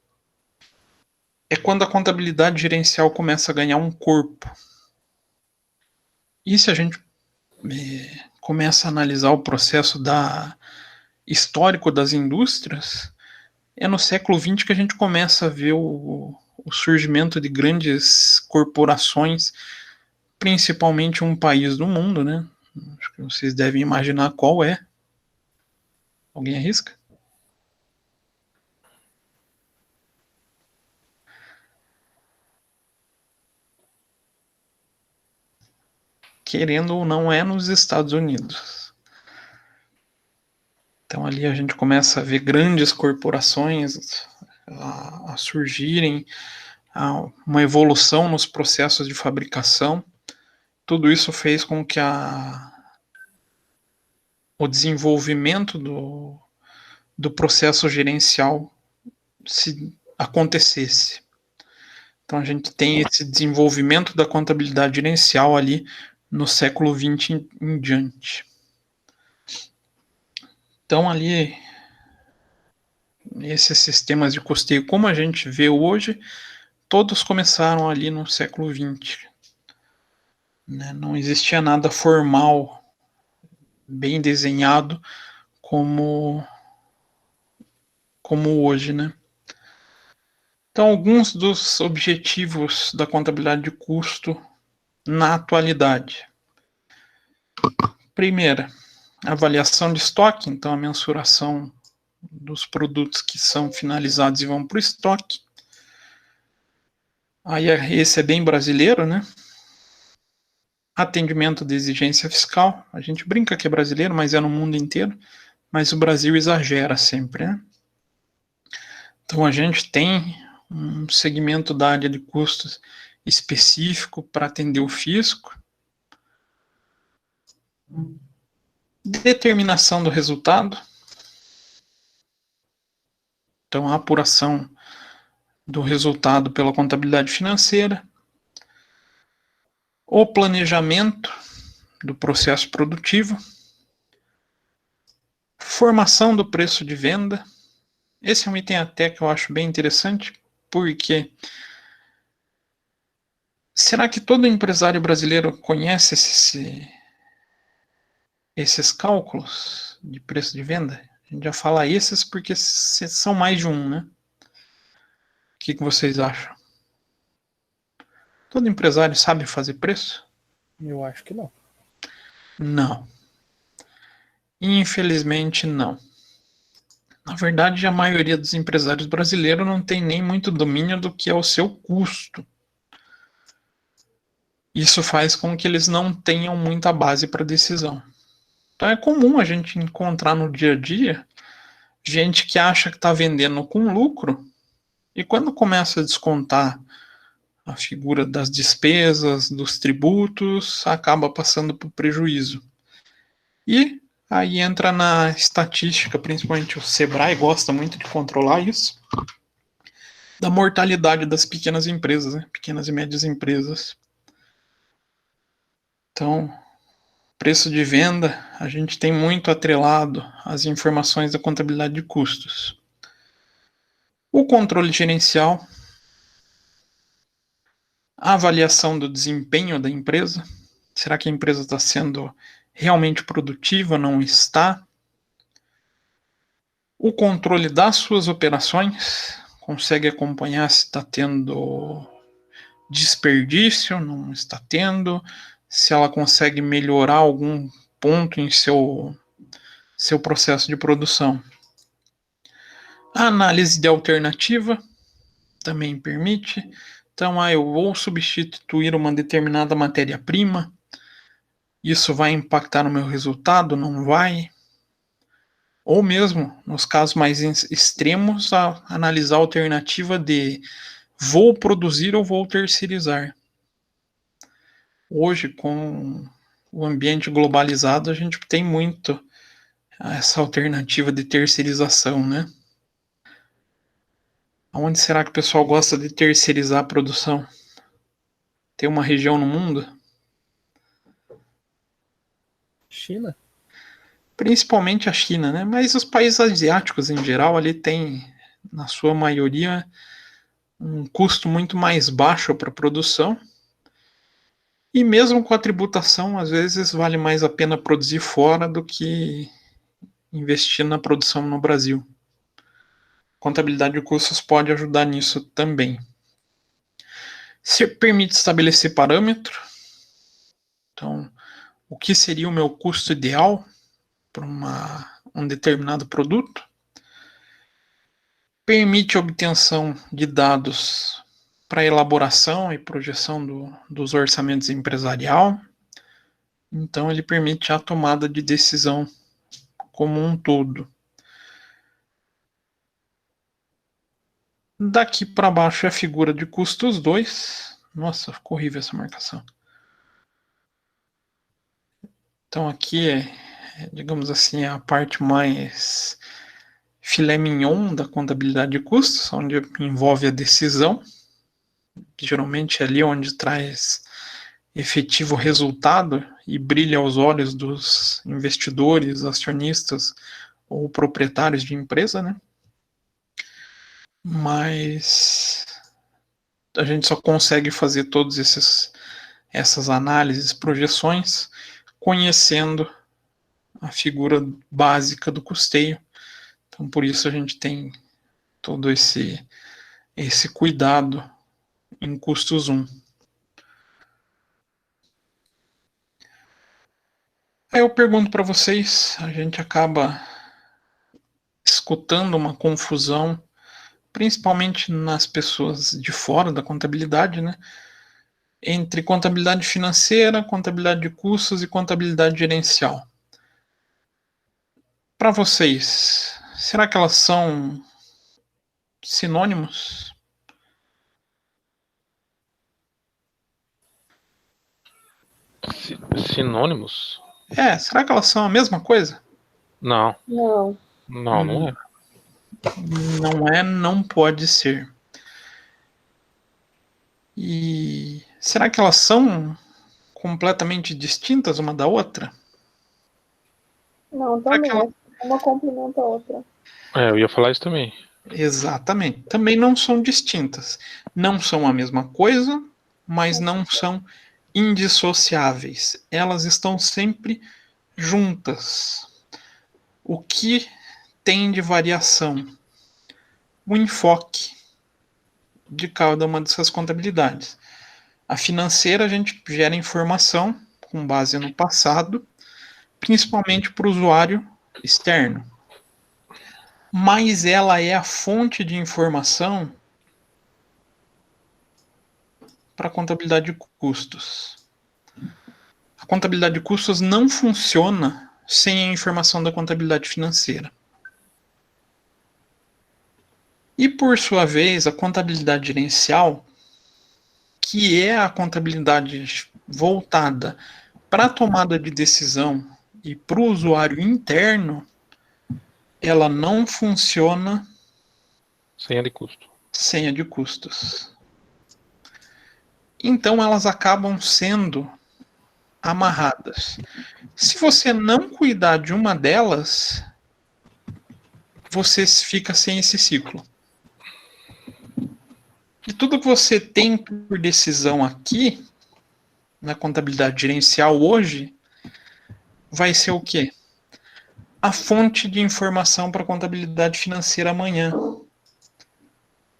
É quando a contabilidade gerencial começa a ganhar um corpo. E se a gente começa a analisar o processo histórico das indústrias, é no século XX que a gente começa a ver o surgimento de grandes corporações, principalmente um país do mundo, né? Acho que vocês devem imaginar qual é. Alguém arrisca? Querendo ou não, é nos Estados Unidos. Então ali a gente começa a ver grandes corporações a surgirem, uma evolução nos processos de fabricação. Tudo isso fez com que o desenvolvimento do processo gerencial acontecesse. Então a gente tem esse desenvolvimento da contabilidade gerencial ali no século XX em diante. Então ali, esses sistemas de custeio, como a gente vê hoje, todos começaram ali no século XX. Né? Não existia nada formal, bem desenhado, como hoje, né? Então, alguns dos objetivos da contabilidade de custo na atualidade. Primeira, avaliação de estoque, então a mensuração dos produtos que são finalizados e vão para o estoque. Aí esse é bem brasileiro, né? Atendimento de exigência fiscal. A gente brinca que é brasileiro, mas é no mundo inteiro. Mas o Brasil exagera sempre, né? Então a gente tem um segmento da área de custos específico para atender o fisco. Determinação do resultado. Então a apuração do resultado pela contabilidade financeira. O planejamento do processo produtivo. Formação do preço de venda. Esse é um item até que eu acho bem interessante, porque será que todo empresário brasileiro conhece esses cálculos de preço de venda? A gente já fala esses porque são mais de um, né? O que vocês acham? Todo empresário sabe fazer preço? Eu acho que não. Não. Infelizmente, não. Na verdade, a maioria dos empresários brasileiros não tem nem muito domínio do que é o seu custo. Isso faz com que eles não tenham muita base para decisão. Então é comum a gente encontrar no dia a dia gente que acha que está vendendo com lucro e quando começa a descontar a figura das despesas, dos tributos, acaba passando por prejuízo. E aí entra na estatística, principalmente o Sebrae gosta muito de controlar isso, da mortalidade das pequenas empresas, né? Pequenas e médias empresas. Então, preço de venda, a gente tem muito atrelado às informações da contabilidade de custos. O controle gerencial, a avaliação do desempenho da empresa. Será que a empresa está sendo realmente produtiva? Não está? O controle das suas operações, consegue acompanhar se está tendo desperdício, não está tendo, se ela consegue melhorar algum ponto em seu processo de produção. A análise de alternativa também permite. Então, eu vou substituir uma determinada matéria-prima. Isso vai impactar no meu resultado? Não vai? Ou mesmo, nos casos mais extremos, analisar a alternativa de vou produzir ou vou terceirizar. Hoje, com o ambiente globalizado, a gente tem muito essa alternativa de terceirização, né? Onde será que o pessoal gosta de terceirizar a produção? Tem uma região no mundo? China? Principalmente a China, né? Mas os países asiáticos em geral ali tem, na sua maioria, um custo muito mais baixo para a produção. E mesmo com a tributação, às vezes vale mais a pena produzir fora do que investir na produção no Brasil. Contabilidade de custos pode ajudar nisso também. Se permite estabelecer parâmetro. Então, o que seria o meu custo ideal para um determinado produto? Permite a obtenção de dados para elaboração e projeção dos orçamentos empresarial. Então, ele permite a tomada de decisão como um todo. Daqui para baixo é a figura de custos 2. Nossa, ficou horrível essa marcação. Então aqui digamos assim, a parte mais filé mignon da contabilidade de custos, onde envolve a decisão, que geralmente é ali onde traz efetivo resultado e brilha aos olhos dos investidores, acionistas ou proprietários de empresa, né? Mas a gente só consegue fazer todas essas análises, projeções, conhecendo a figura básica do custeio. Então, por isso a gente tem todo esse cuidado em custos 1. Aí eu pergunto para vocês, a gente acaba escutando uma confusão, principalmente nas pessoas de fora da contabilidade, né? Entre contabilidade financeira, contabilidade de custos e contabilidade gerencial. Para vocês, será que elas são sinônimos? Sinônimos? Será que elas são a mesma coisa? Não. Não. Não, não é. Não é, não pode ser. E será que elas são completamente distintas uma da outra? Não, também. Uma complementa a outra. Eu ia falar isso também. Exatamente. Também não são distintas. Não são a mesma coisa, mas não são indissociáveis. Elas estão sempre juntas. O que tem de variação? O enfoque de cada uma dessas contabilidades. A financeira, a gente gera informação com base no passado, principalmente para o usuário externo. Mas ela é a fonte de informação para a contabilidade de custos. A contabilidade de custos não funciona sem a informação da contabilidade financeira. E, por sua vez, a contabilidade gerencial, que é a contabilidade voltada para a tomada de decisão e para o usuário interno, ela não funciona sem a de custo. Sem a de custos. Então elas acabam sendo amarradas. Se você não cuidar de uma delas, você fica sem esse ciclo. E tudo que você tem por decisão aqui, na contabilidade gerencial hoje, vai ser o quê? A fonte de informação para a contabilidade financeira amanhã.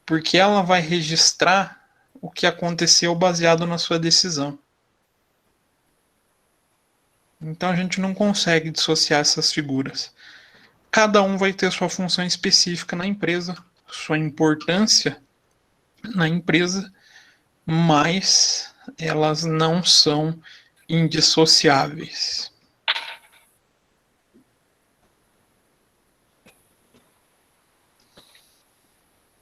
Porque ela vai registrar o que aconteceu baseado na sua decisão. Então a gente não consegue dissociar essas figuras. Cada um vai ter sua função específica na empresa, sua importância na empresa, mas elas não são indissociáveis.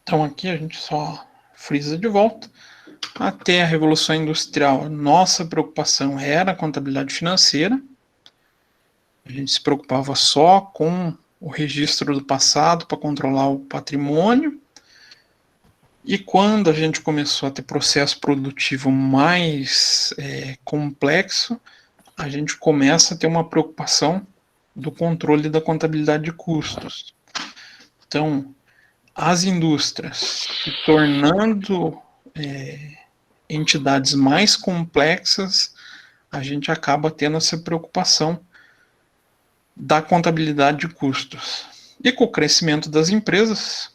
Então aqui a gente só frisa de volta. Até a Revolução Industrial, nossa preocupação era a contabilidade financeira. A gente se preocupava só com o registro do passado para controlar o patrimônio. E quando a gente começou a ter processo produtivo mais complexo, a gente começa a ter uma preocupação do controle da contabilidade de custos. Então, as indústrias se tornando entidades mais complexas, a gente acaba tendo essa preocupação da contabilidade de custos. E com o crescimento das empresas,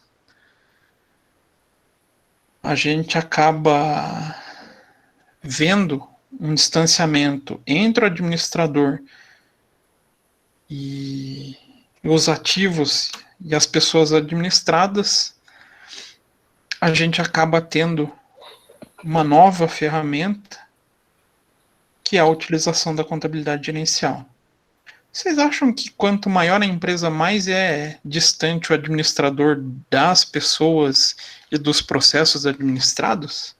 a gente acaba vendo um distanciamento entre o administrador e os ativos e as pessoas administradas. A gente acaba tendo uma nova ferramenta, que é a utilização da contabilidade gerencial. Vocês acham que quanto maior a empresa, mais é distante o administrador das pessoas e dos processos administrados?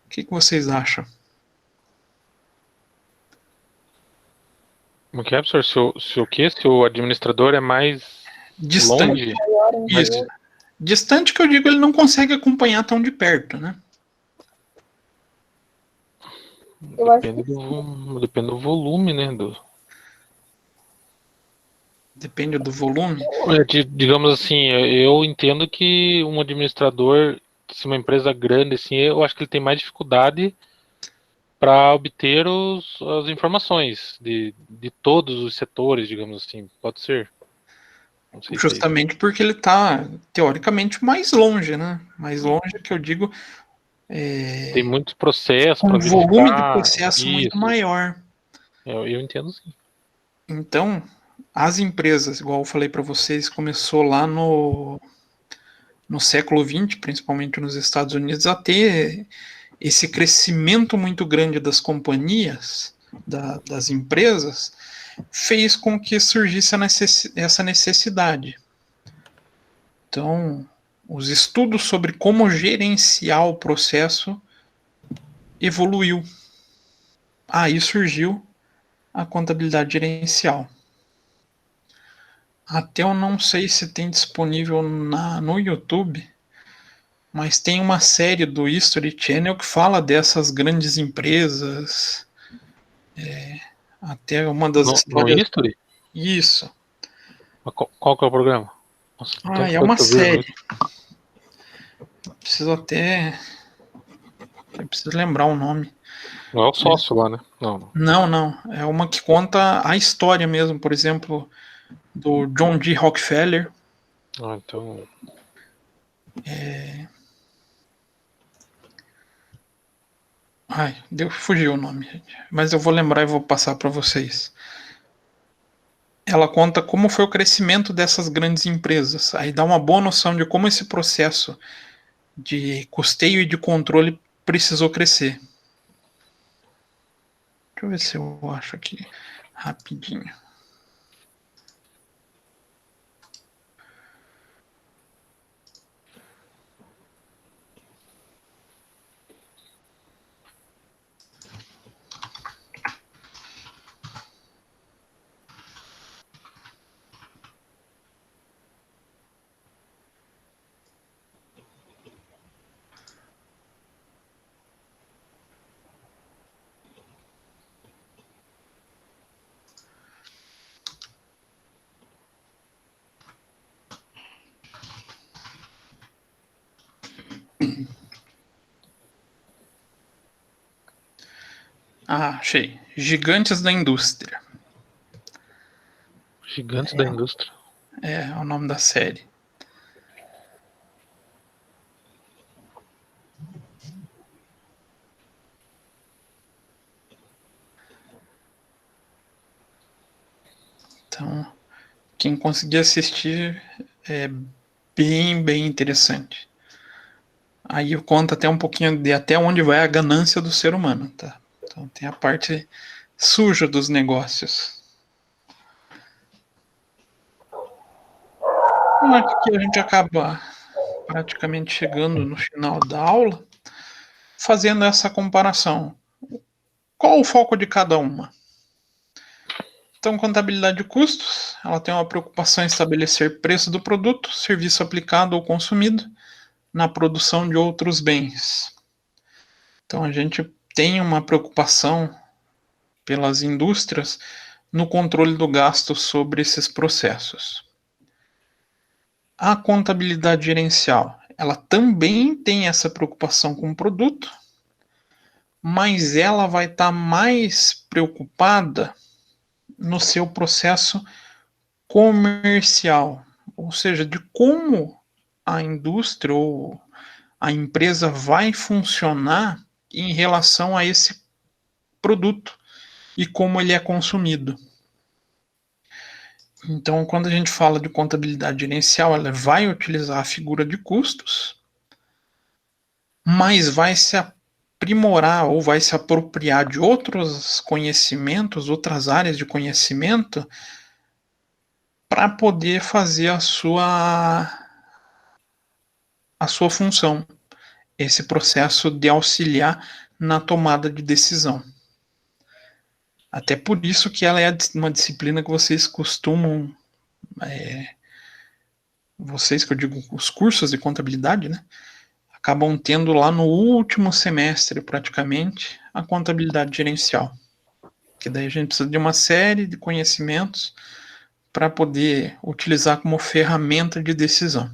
O que vocês acham? Como que é, professor? Se o quê? Se o administrador é mais Distante. longe? Isso. Distante que eu digo, ele não consegue acompanhar tão de perto, né? Depende do volume, né? Depende do volume. Digamos assim, eu entendo que um administrador, se uma empresa grande, assim, eu acho que ele tem mais dificuldade para obter as informações de todos os setores, digamos assim. Pode ser. Não sei Justamente porque ele está, teoricamente, mais longe, né? Mais longe que eu digo. Tem muitos processos Um para verificar. volume de processo isso. muito maior. Eu entendo sim. Então, as empresas, igual eu falei para vocês, começou lá no século XX, principalmente nos Estados Unidos, a ter esse crescimento muito grande das companhias, das empresas, fez com que surgisse essa necessidade. Então, os estudos sobre como gerenciar o processo evoluiu. Aí surgiu a contabilidade gerencial. Até eu não sei se tem disponível no YouTube, mas tem uma série do History Channel que fala dessas grandes empresas. Até uma das histórias. No History? Isso. Qual que é o programa? Nossa, É uma série. Eu preciso lembrar o nome. Não é o sócio lá, né? Não. É uma que conta a história mesmo, por exemplo, do John D. Rockefeller. Então. Fugiu o nome, gente. Mas eu vou lembrar e vou passar para vocês. Ela conta como foi o crescimento dessas grandes empresas. Aí dá uma boa noção de como esse processo de custeio e de controle precisou crescer. Deixa eu ver se eu acho aqui rapidinho. Achei. Gigantes da Indústria. Gigantes da Indústria. É o nome da série. Então, quem conseguir assistir é bem interessante. Aí conta até um pouquinho de até onde vai a ganância do ser humano, tá? Então tem a parte suja dos negócios. Eu acho que a gente acaba praticamente chegando no final da aula fazendo essa comparação. Qual o foco de cada uma? Então, contabilidade de custos, ela tem uma preocupação em estabelecer preço do produto, serviço aplicado ou consumido na produção de outros bens. Então, a gente tem uma preocupação pelas indústrias no controle do gasto sobre esses processos. A contabilidade gerencial, ela também tem essa preocupação com o produto, mas ela vai estar mais preocupada no seu processo comercial, ou seja, de como a indústria ou a empresa vai funcionar em relação a esse produto e como ele é consumido. Então, quando a gente fala de contabilidade gerencial, ela vai utilizar a figura de custos, mas vai se aprimorar ou vai se apropriar de outros conhecimentos, outras áreas de conhecimento, para poder fazer a sua a sua função, esse processo de auxiliar na tomada de decisão. Até por isso que ela é uma disciplina que vocês costumam, vocês que eu digo, os cursos de contabilidade, né, acabam tendo lá no último semestre, praticamente, a contabilidade gerencial. Que daí a gente precisa de uma série de conhecimentos para poder utilizar como ferramenta de decisão.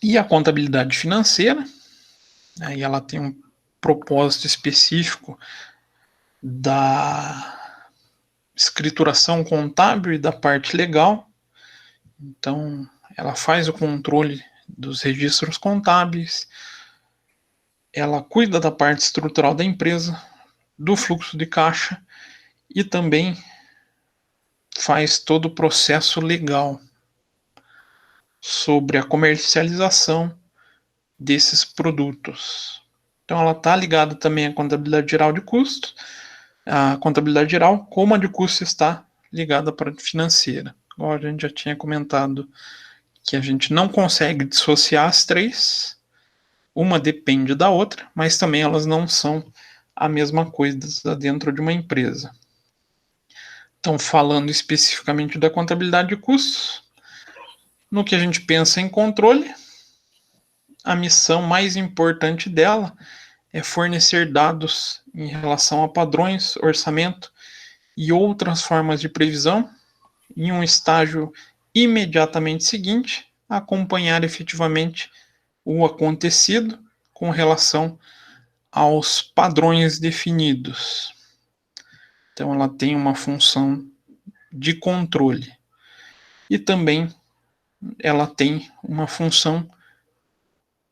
E a contabilidade financeira, aí ela tem um propósito específico da escrituração contábil e da parte legal. Então, ela faz o controle dos registros contábeis, ela cuida da parte estrutural da empresa, do fluxo de caixa e também faz todo o processo legal sobre a comercialização desses produtos. Então ela está ligada também à contabilidade geral de custos, a contabilidade geral, como a de custos está ligada para a financeira. Agora a gente já tinha comentado que a gente não consegue dissociar as três, uma depende da outra, mas também elas não são a mesma coisa dentro de uma empresa. Então, falando especificamente da contabilidade de custos, no que a gente pensa em controle, a missão mais importante dela é fornecer dados em relação a padrões, orçamento e outras formas de previsão, em um estágio imediatamente seguinte, acompanhar efetivamente o acontecido com relação aos padrões definidos. Então, ela tem uma função de controle. E também ela tem uma função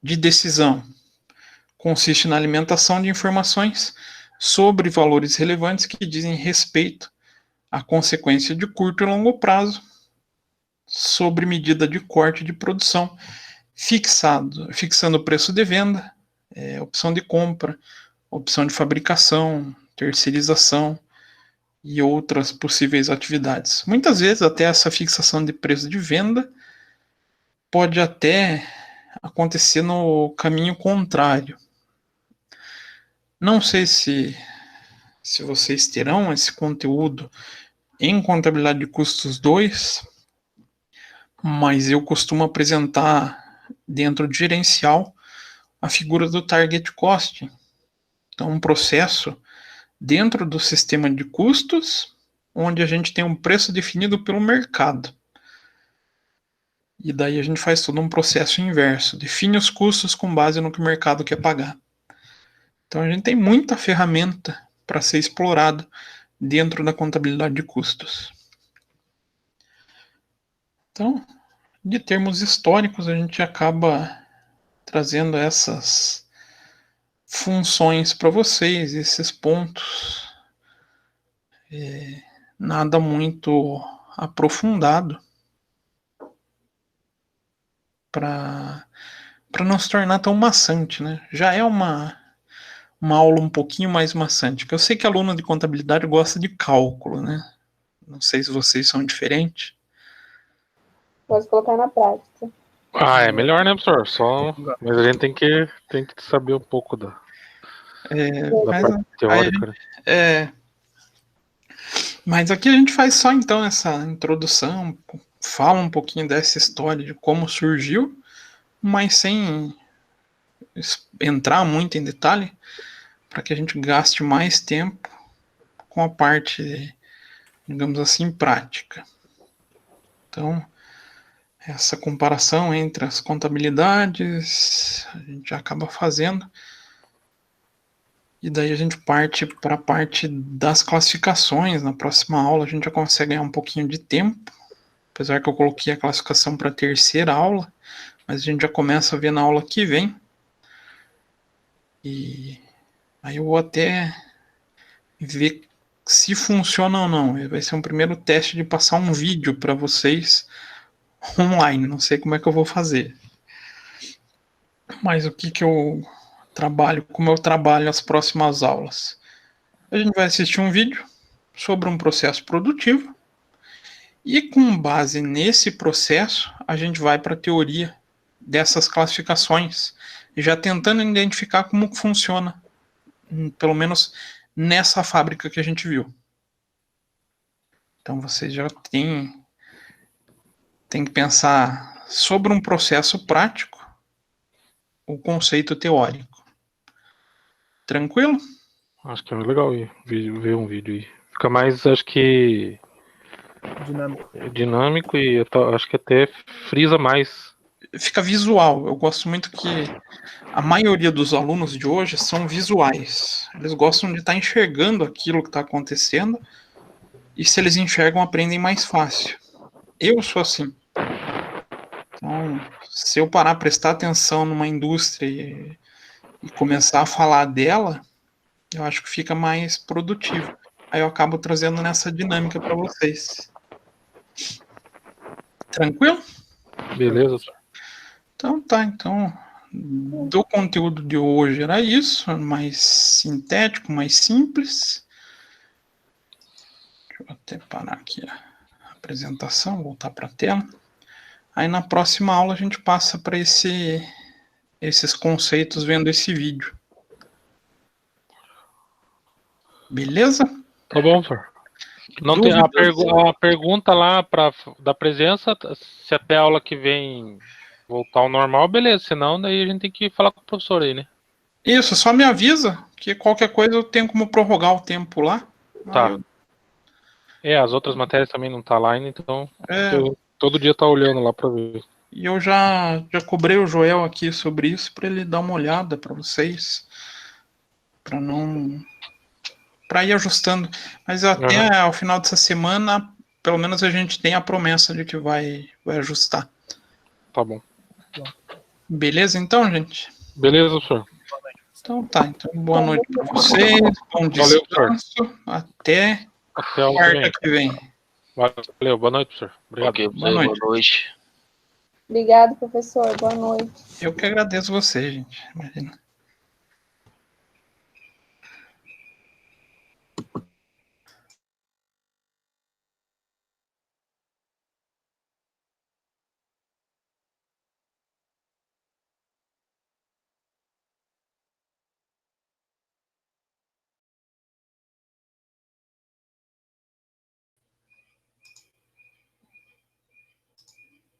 de decisão. Consiste na alimentação de informações sobre valores relevantes que dizem respeito à consequência de curto e longo prazo, sobre medida de corte de produção, fixando o preço de venda, opção de compra, opção de fabricação, terceirização e outras possíveis atividades. Muitas vezes até essa fixação de preço de venda pode até acontecer no caminho contrário. Não sei se vocês terão esse conteúdo em Contabilidade de Custos 2, mas eu costumo apresentar dentro de gerencial a figura do Target Cost. Então, um processo dentro do sistema de custos, onde a gente tem um preço definido pelo mercado. E daí a gente faz todo um processo inverso, define os custos com base no que o mercado quer pagar. Então a gente tem muita ferramenta para ser explorado dentro da contabilidade de custos. Então, de termos históricos, a gente acaba trazendo essas funções para vocês, esses pontos. Nada muito aprofundado para não se tornar tão maçante, né? Já é uma aula um pouquinho mais maçante, porque eu sei que aluno de contabilidade gosta de cálculo, né? Não sei se vocês são diferentes. Pode colocar na prática. É melhor, né, professor? Mas a gente tem que saber um pouco da parte teórica. Mas aqui a gente faz só então essa introdução, fala um pouquinho dessa história de como surgiu, mas sem entrar muito em detalhe, para que a gente gaste mais tempo com a parte, digamos assim, prática. Então, essa comparação entre as contabilidades, a gente acaba fazendo, e daí a gente parte para a parte das classificações. Na próxima aula a gente já consegue ganhar um pouquinho de tempo, apesar que eu coloquei a classificação para a terceira aula, mas a gente já começa a ver na aula que vem. E aí eu vou até ver se funciona ou não. Vai ser um primeiro teste de passar um vídeo para vocês online. Não sei como é que eu vou fazer. Mas o que eu trabalho, como eu trabalho as próximas aulas? A gente vai assistir um vídeo sobre um processo produtivo e com base nesse processo a gente vai para a teoria dessas classificações, já tentando identificar como funciona, pelo menos nessa fábrica que a gente viu. Então você já tem que pensar sobre um processo prático, o conceito teórico. Tranquilo? Acho que é legal ver um vídeo aí. Fica mais, acho que, dinâmico e acho que até frisa mais. Fica visual. Eu gosto muito que a maioria dos alunos de hoje são visuais. Eles gostam de estar enxergando aquilo que está acontecendo, e se eles enxergam, aprendem mais fácil. Eu sou assim. Então, se eu parar, prestar atenção numa indústria e começar a falar dela, eu acho que fica mais produtivo. Aí eu acabo trazendo nessa dinâmica para vocês. Tranquilo? Beleza, senhor. Então tá, então do conteúdo de hoje era isso, mais sintético, mais simples. Deixa eu até parar aqui a apresentação, voltar para a tela. Aí na próxima aula a gente passa para esses conceitos vendo esse vídeo. Beleza? Tá bom, senhor. Não tem a pergunta lá da presença, se até a aula que vem voltar ao normal, beleza. Senão, daí a gente tem que falar com o professor aí, né? Isso, só me avisa que qualquer coisa eu tenho como prorrogar o tempo lá. Tá. As outras matérias também não tá lá ainda, então eu todo dia tá olhando lá pra ver. E eu já cobrei o Joel aqui sobre isso para ele dar uma olhada para vocês, para ir ajustando. Mas até ao final dessa semana, pelo menos a gente tem a promessa de que vai ajustar. Tá bom. Beleza então, gente? Beleza, senhor. Então tá, então boa noite para vocês, bom descanso, até quarta que vem. Valeu, boa noite, senhor. Obrigado. Okay, boa noite. Obrigado, professor. Boa noite. Eu que agradeço você, gente. Imagina.